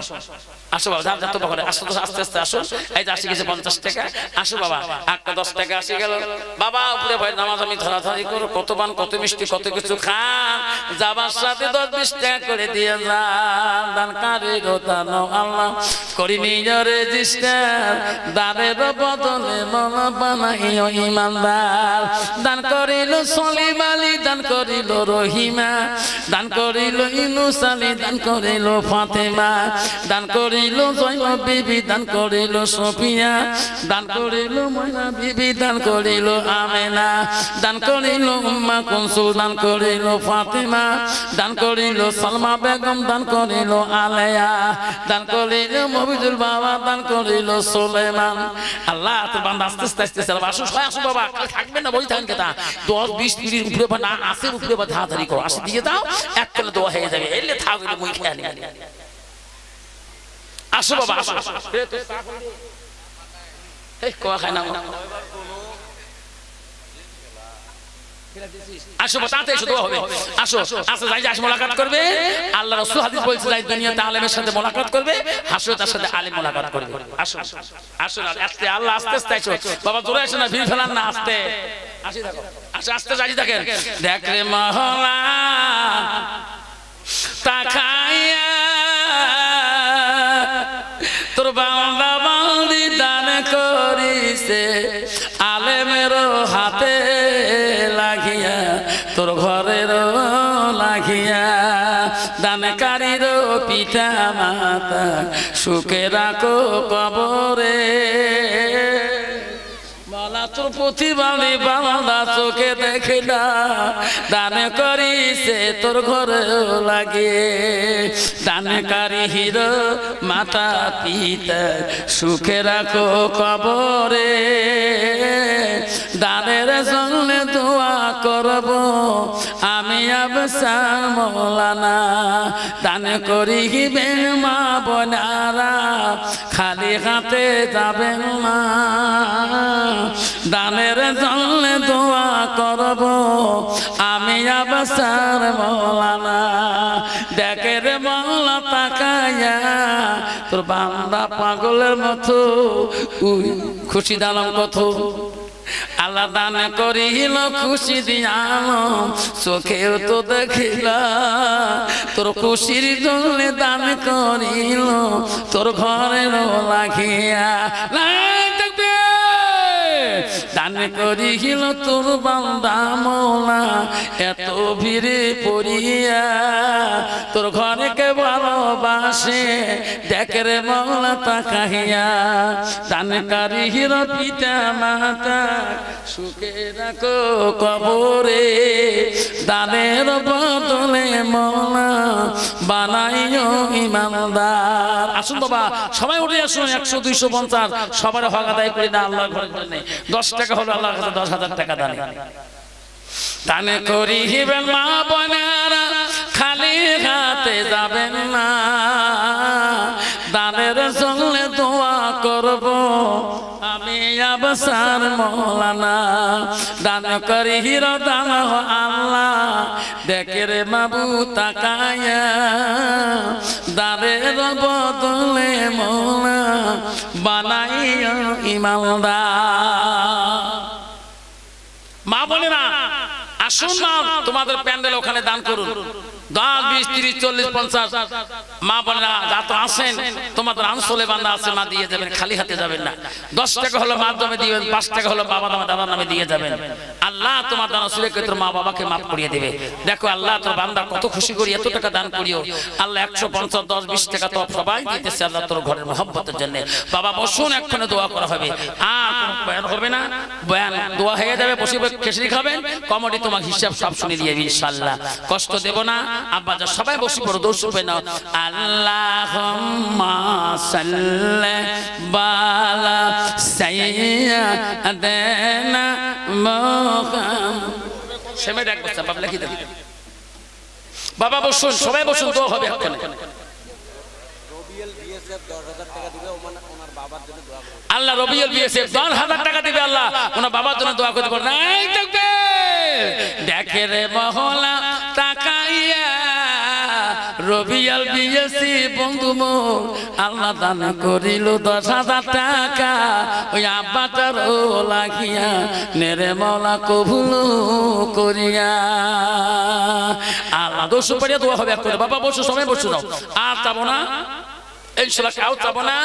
আসো বাবা, যার যত পকেটে আসো আস্তে আস্তে আসুন। এই যে আসি গেছে 50 টাকা, আসো বাবা একটা 10 টাকা আসি গেল বাবা। উপরে ভাই নামাজ আমি ধরাধরি করো, কত পান কত মিষ্টি কত কিছু খান, যাবার সাথে 10 20 টাকা করে দিয়ে যান। দানকারীর দান আল্লাহ করি নিজ রেজিস্টার, দানের বদলে মন বানাইও ইমানদার। দান করিল সলিম আলী, দান করিল রহিমা, দান করিল ইউনুস আলী, দান করিল ফাতেমা, দান করিল জয়নব বিবি, দান করিল সফিয়া, দান করিল ময়না বিবি, দান করিল আমেনা, দান করিল উম্মা কুলসুম, দান করিল ফাতেমা, দান করিল সালমা বেগম, দান করিল আলেয়া, দান করিল মফিজুল বাবা, দান করিল সুলাইমান। আল্লাহ তোর বান্দা আস্তে আস্তে আস্তে আসো সবাই আসো বাবা, থাকবেন না বই থাকেন কেতা 10 20 30 উপরে বা না আসে উপরে বা ধাধারি করো, আসে দিয়ে দাও এক করে দোয়া হয়ে যাবে। এলে থাক এলে মুই খেয়ে নিয়ে আসো বাবা আসো। এই কোয়া খায় না আসো তাতে এসে দোয়া হবে। আসো আস্তে যাই আসে মোলাকাত করবে। আল্লাহ রাসূল হাদিস বলছে যাই দুনিয়াতে আলেমের সাথে মোলাকাত করবে, হাসরেতের সাথে আলেম মোলাকাত করবে। আসো আসো আস্তে আল্লাহ আস্তে আস্তে আসো বাবা, জোরে আসো না, ভিড় ফেলান না, আস্তে আসি দেখো আসো আস্তে যাই দেখেন। দেখ রে মহলা তাকায়া তোর বান্দা বান্দি দান করিছে, আলেমের হাতে লাগিয়া তোর ঘরের লাগিয়া, দানকারীর পিতা মাতা সুখে রাখো কবরে। তোর প্রতিবাদী বাংলা চোখে দেখে না, দান করিছে তোর ঘরে লাগিয়ে, দানকারী হিরো মাতা পিতা সুখে রাখো কবরে। দানের জন্য দোয়া করব আমি আবসার মৌলানা, দান করিবেন মা বোনারা খালি হাতে যাবেন মা, দানের জন্য দোয়া করব আমি আবসার মৌলানা। দেখে রে মৌলা তাকায়া তোর বান্দা পাগলের মতো খুশি দালাম কত, আল্লাহ দান করিল খুশি দিয়াল চোখেও তো দেখিল, তোর খুশির জন্য দান করিল তোর ঘরের লাগিয়া। দান করিল তোর বান্দা মৌলা এত ভিড়ে পড়িয়া, তোর ঘরে কে ভালোবাসে দেখে রে মৌলা তাকাইয়া, দান করিল পিতা মাতা সুখে রাখো কবরে, দানের বদলে মৌলা বানাইও ইমানদার। আসুন বাবা সবাই উঠে আসুন, 100 200 50 সবার হক আদায় করি না আল্লাহর ঘরের জন্য। 10 টাকা হলো আল্লাহর কাছে 10,000 টাকা দান। দান করিবেন মা বোনেরা খালি হাতে যাবেন না, দানের জন্য দোয়া করব আমি বসার মৌলানা দান করি হিরো দান আল্লাহ দেখে রে মাবু তাকায়া দারের বদলে মৌলা বানাইয়া ইমানদার। মা বলে না আসুন না তোমাদের প্যান্ডেল ওখানে দান করুন 10 20 30 40 50 মা বলে না যা তো আসেন তোমাদের আনসলে বান্দা আছে মা দিয়ে যাবেন খালি হাতে যাবেন না 10 টাকা হলো মাধ্যমে দিবেন 5 টাকা হলো বাবা দাদার নামে দিয়ে যাবেন আল্লাহ তোমার দান আসলে কে তোর মা বাবাকে maaf করিয়ে দিবে। দেখো আল্লাহ তোর বান্দা কত খুশি করি এত টাকা দান করিও আল্লাহ 150 10 20 টাকা তো সবাই দিতেছে আল্লাহ তোর ঘরের মহব্বতের জন্য। বাবা বসুন একখানে দোয়া করা হবে আর বয়ান হবে না বয়ান দোয়া হয়ে যাবে বসে খিচুড়ি খাবেন কমেডি তোমার হিসাব সব শুনে দিয়ে ইনশাআল্লাহ কষ্ট দেব না। আব্বা যা সবাই বসে পড়ো দৌড় শুবে না আল্লাহুম্মা সাল্লি বালা সাইয়্যিদানা মুহাম্মদ সেমে ডাক বসা বাবা লিখে দাও বাবা বসুন সবাই বসুন দোয়া হবে এখানে রবিউল বিএসএফ 10,000 টাকা দিবে ওনার বাবার জন্য দোয়া করবে আল্লাহ রবিউল বিএসএফ 10,000 টাকা দিবে আল্লাহ ওনার বাবার জন্য দোয়া করতে পারবে নাই দেখবে দেখে রে মহলা তাকাইয়া রবিউল বিএসএফ বন্ধু মোর আল্লাহ দান করিল 10,000 টাকা ওই আব্বাটার লাগিয়া নেরে মওলা কবুল করিয়া আল্লাহ দোষ পড়িয়া দোয়া হবে করে বাবা বসো সবাই বসে দাও আর যাবো না ইনশাআল্লাহ কাউ যাবো না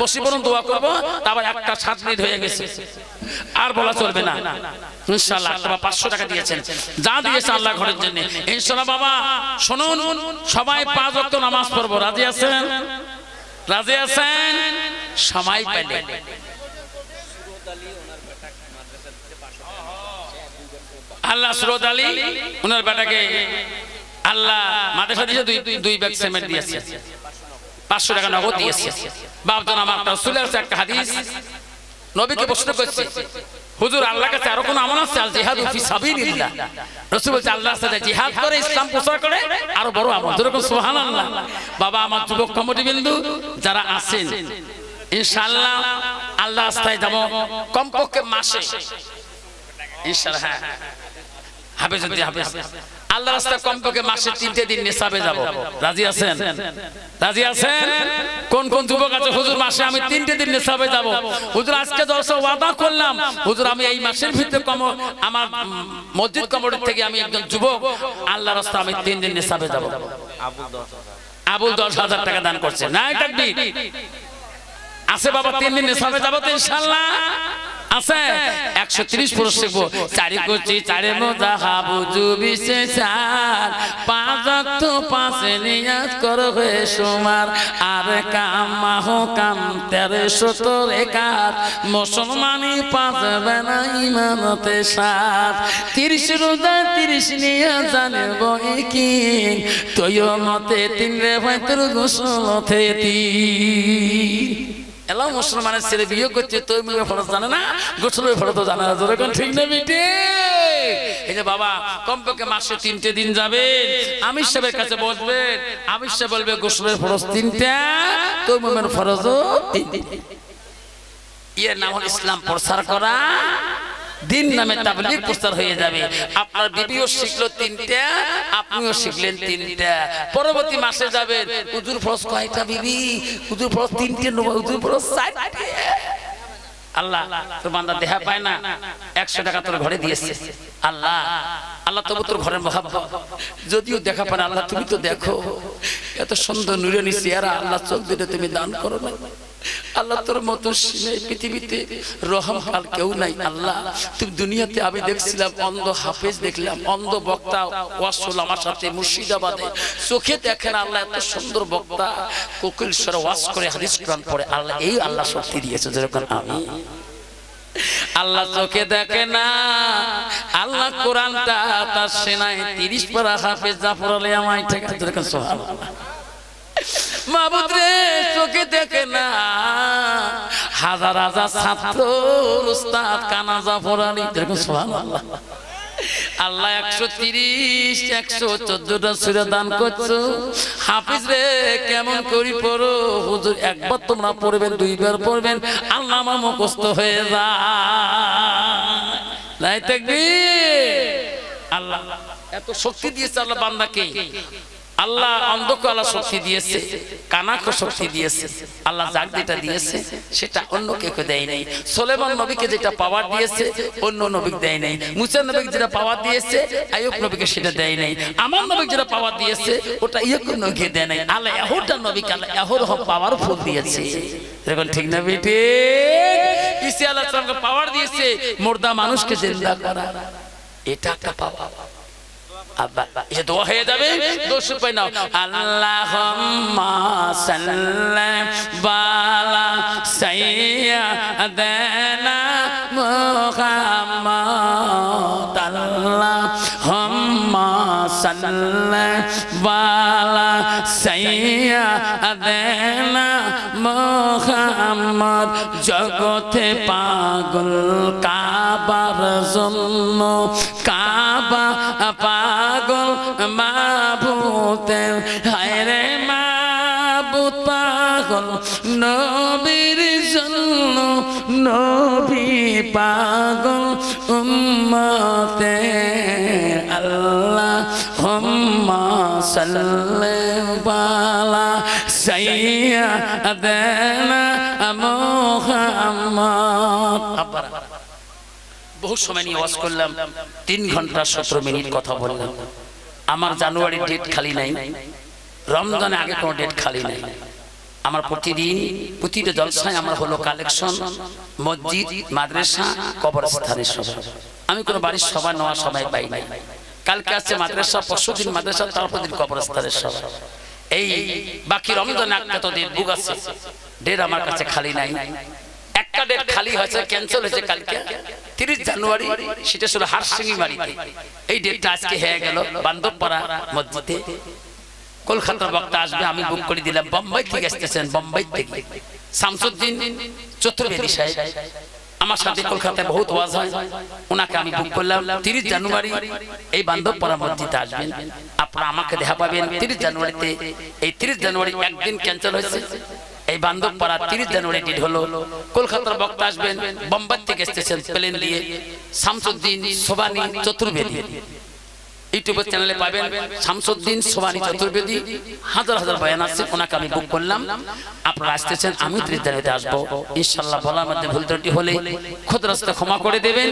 বসি বরং দোয়া করব তারপর একটা 7 মিনিট হয়ে গেছে আর বলা চলবে না ইনশাআল্লাহ বাবা 500 টাকা দিয়েছেন যা দিয়েছে আল্লাহ ঘরের জন্য ইনশাআল্লাহ বাবা শুনুন সবাই 5 ওয়াক্ত নামাজ পড়ব রাজি আছেন সময় পেলে আল্লাহ সুরত আলী ওনার বেটাকে আল্লাহ মাদ্রাসা দিয়েছে দুই ব্যাগ সিমেন্ট দিয়েছে 500 টাকা নগদ দিয়েছে বাপজন আমার রাসূলের একটা হাদিস নবীকে প্রশ্ন করছে হুজুর আল্লাহর কাছে আরো কোন আমল আছে আল জিহাদু ফি সাবিলিল্লাহ রাসূল বলছে আল্লাহর সাথে জিহাদ করে ইসলাম প্রচার করে আরো বড় আমল যেরকম সুবহানাল্লাহ। বাবা আমার যুবক কমিটি বিন্দু যারা আছেন ইনশাআল্লাহ আল্লাহর রাস্তায় যাব কমপক্ষে মাসে ইনশাআল্লাহ হাফেজ আল্লাহর রাস্তায় কমপক্ষে মাসে 3টে দিন নিসাবে যাব রাজি আছেন কোন কোন যুবক আছে হুজুর মাসে আমি 3টে দিন নিসাবে যাব হুজুর আজকে দর্শক ওয়াদা করলাম হুজুর আমি এই মাসের ভিতরে আমার মসজিদ কমিটি থেকে আমি একজন যুবক আল্লাহর রাস্তায় আমি 3 দিন নিসাবে যাব আবুল 10,000 টাকা দান করছে নাই তাকবীর আছে বাবা 3 দিন নিসাবে যাব তো ইনশাআল্লাহ আছে 130 পুরুষ শিখবো চারি কোচি চারে মোজা হাবুজু বিশেষার 5 ওয়াক্ত 5 নিয়াত করো হে সুমার আর কামাহ কাম 1370 একাত মুসলমানি পাবে না ইমানতে সাথ 30 রোজা 30 নিয়া জানব কি তয়ো মতে 3 রে ভাই তোর গোসলতে 3 এলা মুসলমানের ছেলে বিয়ে করছে তুই মেয়ে ফরজ জানে না গোসলের ফরজ তো জানা যখন ঠিক না বেটে এই যে বাবা কমপক্ষে মাসে 3টে দিন যাবে আমির সাহেবের কাছে বসবেন আমির সাহেব বলবে গোসলের ফরজ 3টা তুই মেয়ের ফরজও 3টা এর নাম হলো ইসলাম প্রচার করা দিন নামে তাবলীগ প্রচার হয়ে যাবে আপনার বিবিও শিখলো 3টা আপনিও শিখলেন 3টা পরবর্তী মাসে যাবেন হুজুর ফরজ কয়টা বিবি হুজুর ফরজ 3টে হুজুর ফরজ 4টে আল্লাহ তোর বান্দা দেখা পায় না 100 টাকা তোর ঘরে দিয়েছে আল্লাহ তবু তোর ঘরের মহব্বত যদিও দেখা পায় না আল্লাহ তুমি তো দেখো এত সুন্দর নুরানি চেহারা আল্লাহ চোখ দিলে তুমি দান করো না আল্লাহ তোর মতো পৃথিবীতে রহম আর কেউ নাই আল্লাহ তুমি দুনিয়াতে আমি দেখছিলাম অন্ধ হাফেজ দেখলাম অন্ধ বক্তা ওয়াজ শুনলাম আমার সাথে মুর্শিদাবাদে চোখে দেখেন আল্লাহ এত সুন্দর বক্তা কোকিল স্বরে ওয়াজ করে হাদিস কোরআন পড়ে আল্লাহ এই আল্লাহ শক্তি দিয়েছে যেরকম আমি আল্লাহ চোখে দেখে না আল্লাহ কোরআনটা তার সেনায় 30 পারা হাফেজ জাফর আলী আমায় ঠিক আছে যেরকম সুবহানাল্লাহ মাবুদ রে চোখে দেখে না হাজার হাজার ছাত্র উস্তাদ কানা জাফর আলী যেরকম সুবহানাল্লাহ আল্লাহ 130 114টা সূরা দান করছো হাফিজ রে কেমন করি পড়ো হুজুর একবার তোমরা পড়বেন দুইবার পড়বেন আল্লাহ আমার মুখস্থ হয়ে যায় লাই তাকবীর আল্লাহ এত শক্তি দিয়েছে আল্লাহ বান্দাকে আল্লাহ অন্ধকে আল্লাহ শক্তি দিয়েছে কানাকে শক্তি দিয়েছে আল্লাহ যাক যেটা দিয়েছে সেটা অন্য কেউ দেয় নাই সুলাইমান নবীকে যেটা পাওয়ার দিয়েছে অন্য নবীকে দেয় নাই মুসা নবীকে যেটা পাওয়ার দিয়েছে আইয়ুব নবীকে সেটা দেয় নাই আমার নবীকে যেটা পাওয়ার দিয়েছে ওটা ইয়াকুব নবীকে দেয় নাই আল্লাহ এহরটা নবীকে আল্লাহ এহর পাওয়ারফুল দিয়েছে দেখুন ঠিক না বেটি ঈসা আলাইহিস সালামকে পাওয়ার দিয়েছে মুর্দা মানুষকে জিন্দা করা এটা একটা পাওয়ার আব্বা এই দোয়া হয়ে যাবে দোষ পাই নাও আল্লাহুম্মা সাল্লি বালা সাইয়্যিদানা মুহাম্মাদ আল্লাহুম্মা সাল্লি বালা সাইয়্যিদানা মুহাম্মাদ জগতে পাগল কাবার জন্য কাবা পাগল মাবুতে হায়রে মাবুত পাগল নবীর জন্য নবী পাগল উম্মতে আল্লাহুম্মা সাল্লি বালা সাইয়্যিদানা মুহাম্মাদ বহু সময় নিয়ে ওয়াজ করলাম 3 ঘন্টা 17 মিনিট কথা বললাম আমার জানুয়ারির ডেট খালি নাই রমজানে আগে কোনো ডেট খালি নাই আমার প্রতিদিন প্রতিটা জলসায় আমার হলো কালেকশন মসজিদ মাদ্রাসা কবরস্থানের সভা আমি কোনো বাড়ির সভা নেওয়ার সময় পাই নাই কালকে আছে মাদ্রাসা পরশুদিন মাদ্রাসা তারপর দিন কবরস্থানের সভা এই বাকি রমজানে একটা তো ডেট বুক আছে ডেট আমার কাছে খালি নাই একটা ডেট খালি হয়েছে ক্যান্সেল হয়েছে কালকে 30 জানুয়ারি সেটা ছিল হারসিংমারিতে এই ডেটটা আজকে হয়ে গেল বান্দরপাড়া মসজিদে কলকাতার বক্তা আসবে আমি বুক করে দিলাম বোম্বাই থেকে আসতেছেন বোম্বাই থেকে শামসুদ্দিন চতুর্বেদী সাহেব আমার সাথে কলকাতায় বহুত ওয়াজ হয় ওনাকে আমি বুক করলাম 30 জানুয়ারি এই বান্দরপাড়া মসজিদে আসবেন আপনারা আমাকে দেখা পাবেন 30 জানুয়ারিতে এই 30 জানুয়ারি একদিন ক্যান্সেল হয়েছে এই বান্দরপাড়া 30 জানুয়ারি ডেট হলো কলকাতার বক্তা আসবেন বোম্বাই থেকে স্টেশন প্লেন দিয়ে শামসুদ্দিন সোবানি চতুর্বেদী ইউটিউব চ্যানেলে পাবেন শামসুদ্দিন সোবানি চতুর্বেদী হাজার হাজার বয়ান আছে ওনাকে আমি বুক করলাম আপনারা আসতেছেন আমি 30 জানুয়ারিতে আসবো ইনশাআল্লাহ বলার মধ্যে ভুল ত্রুটি হলে খোদ রাস্তা ক্ষমা করে দেবেন।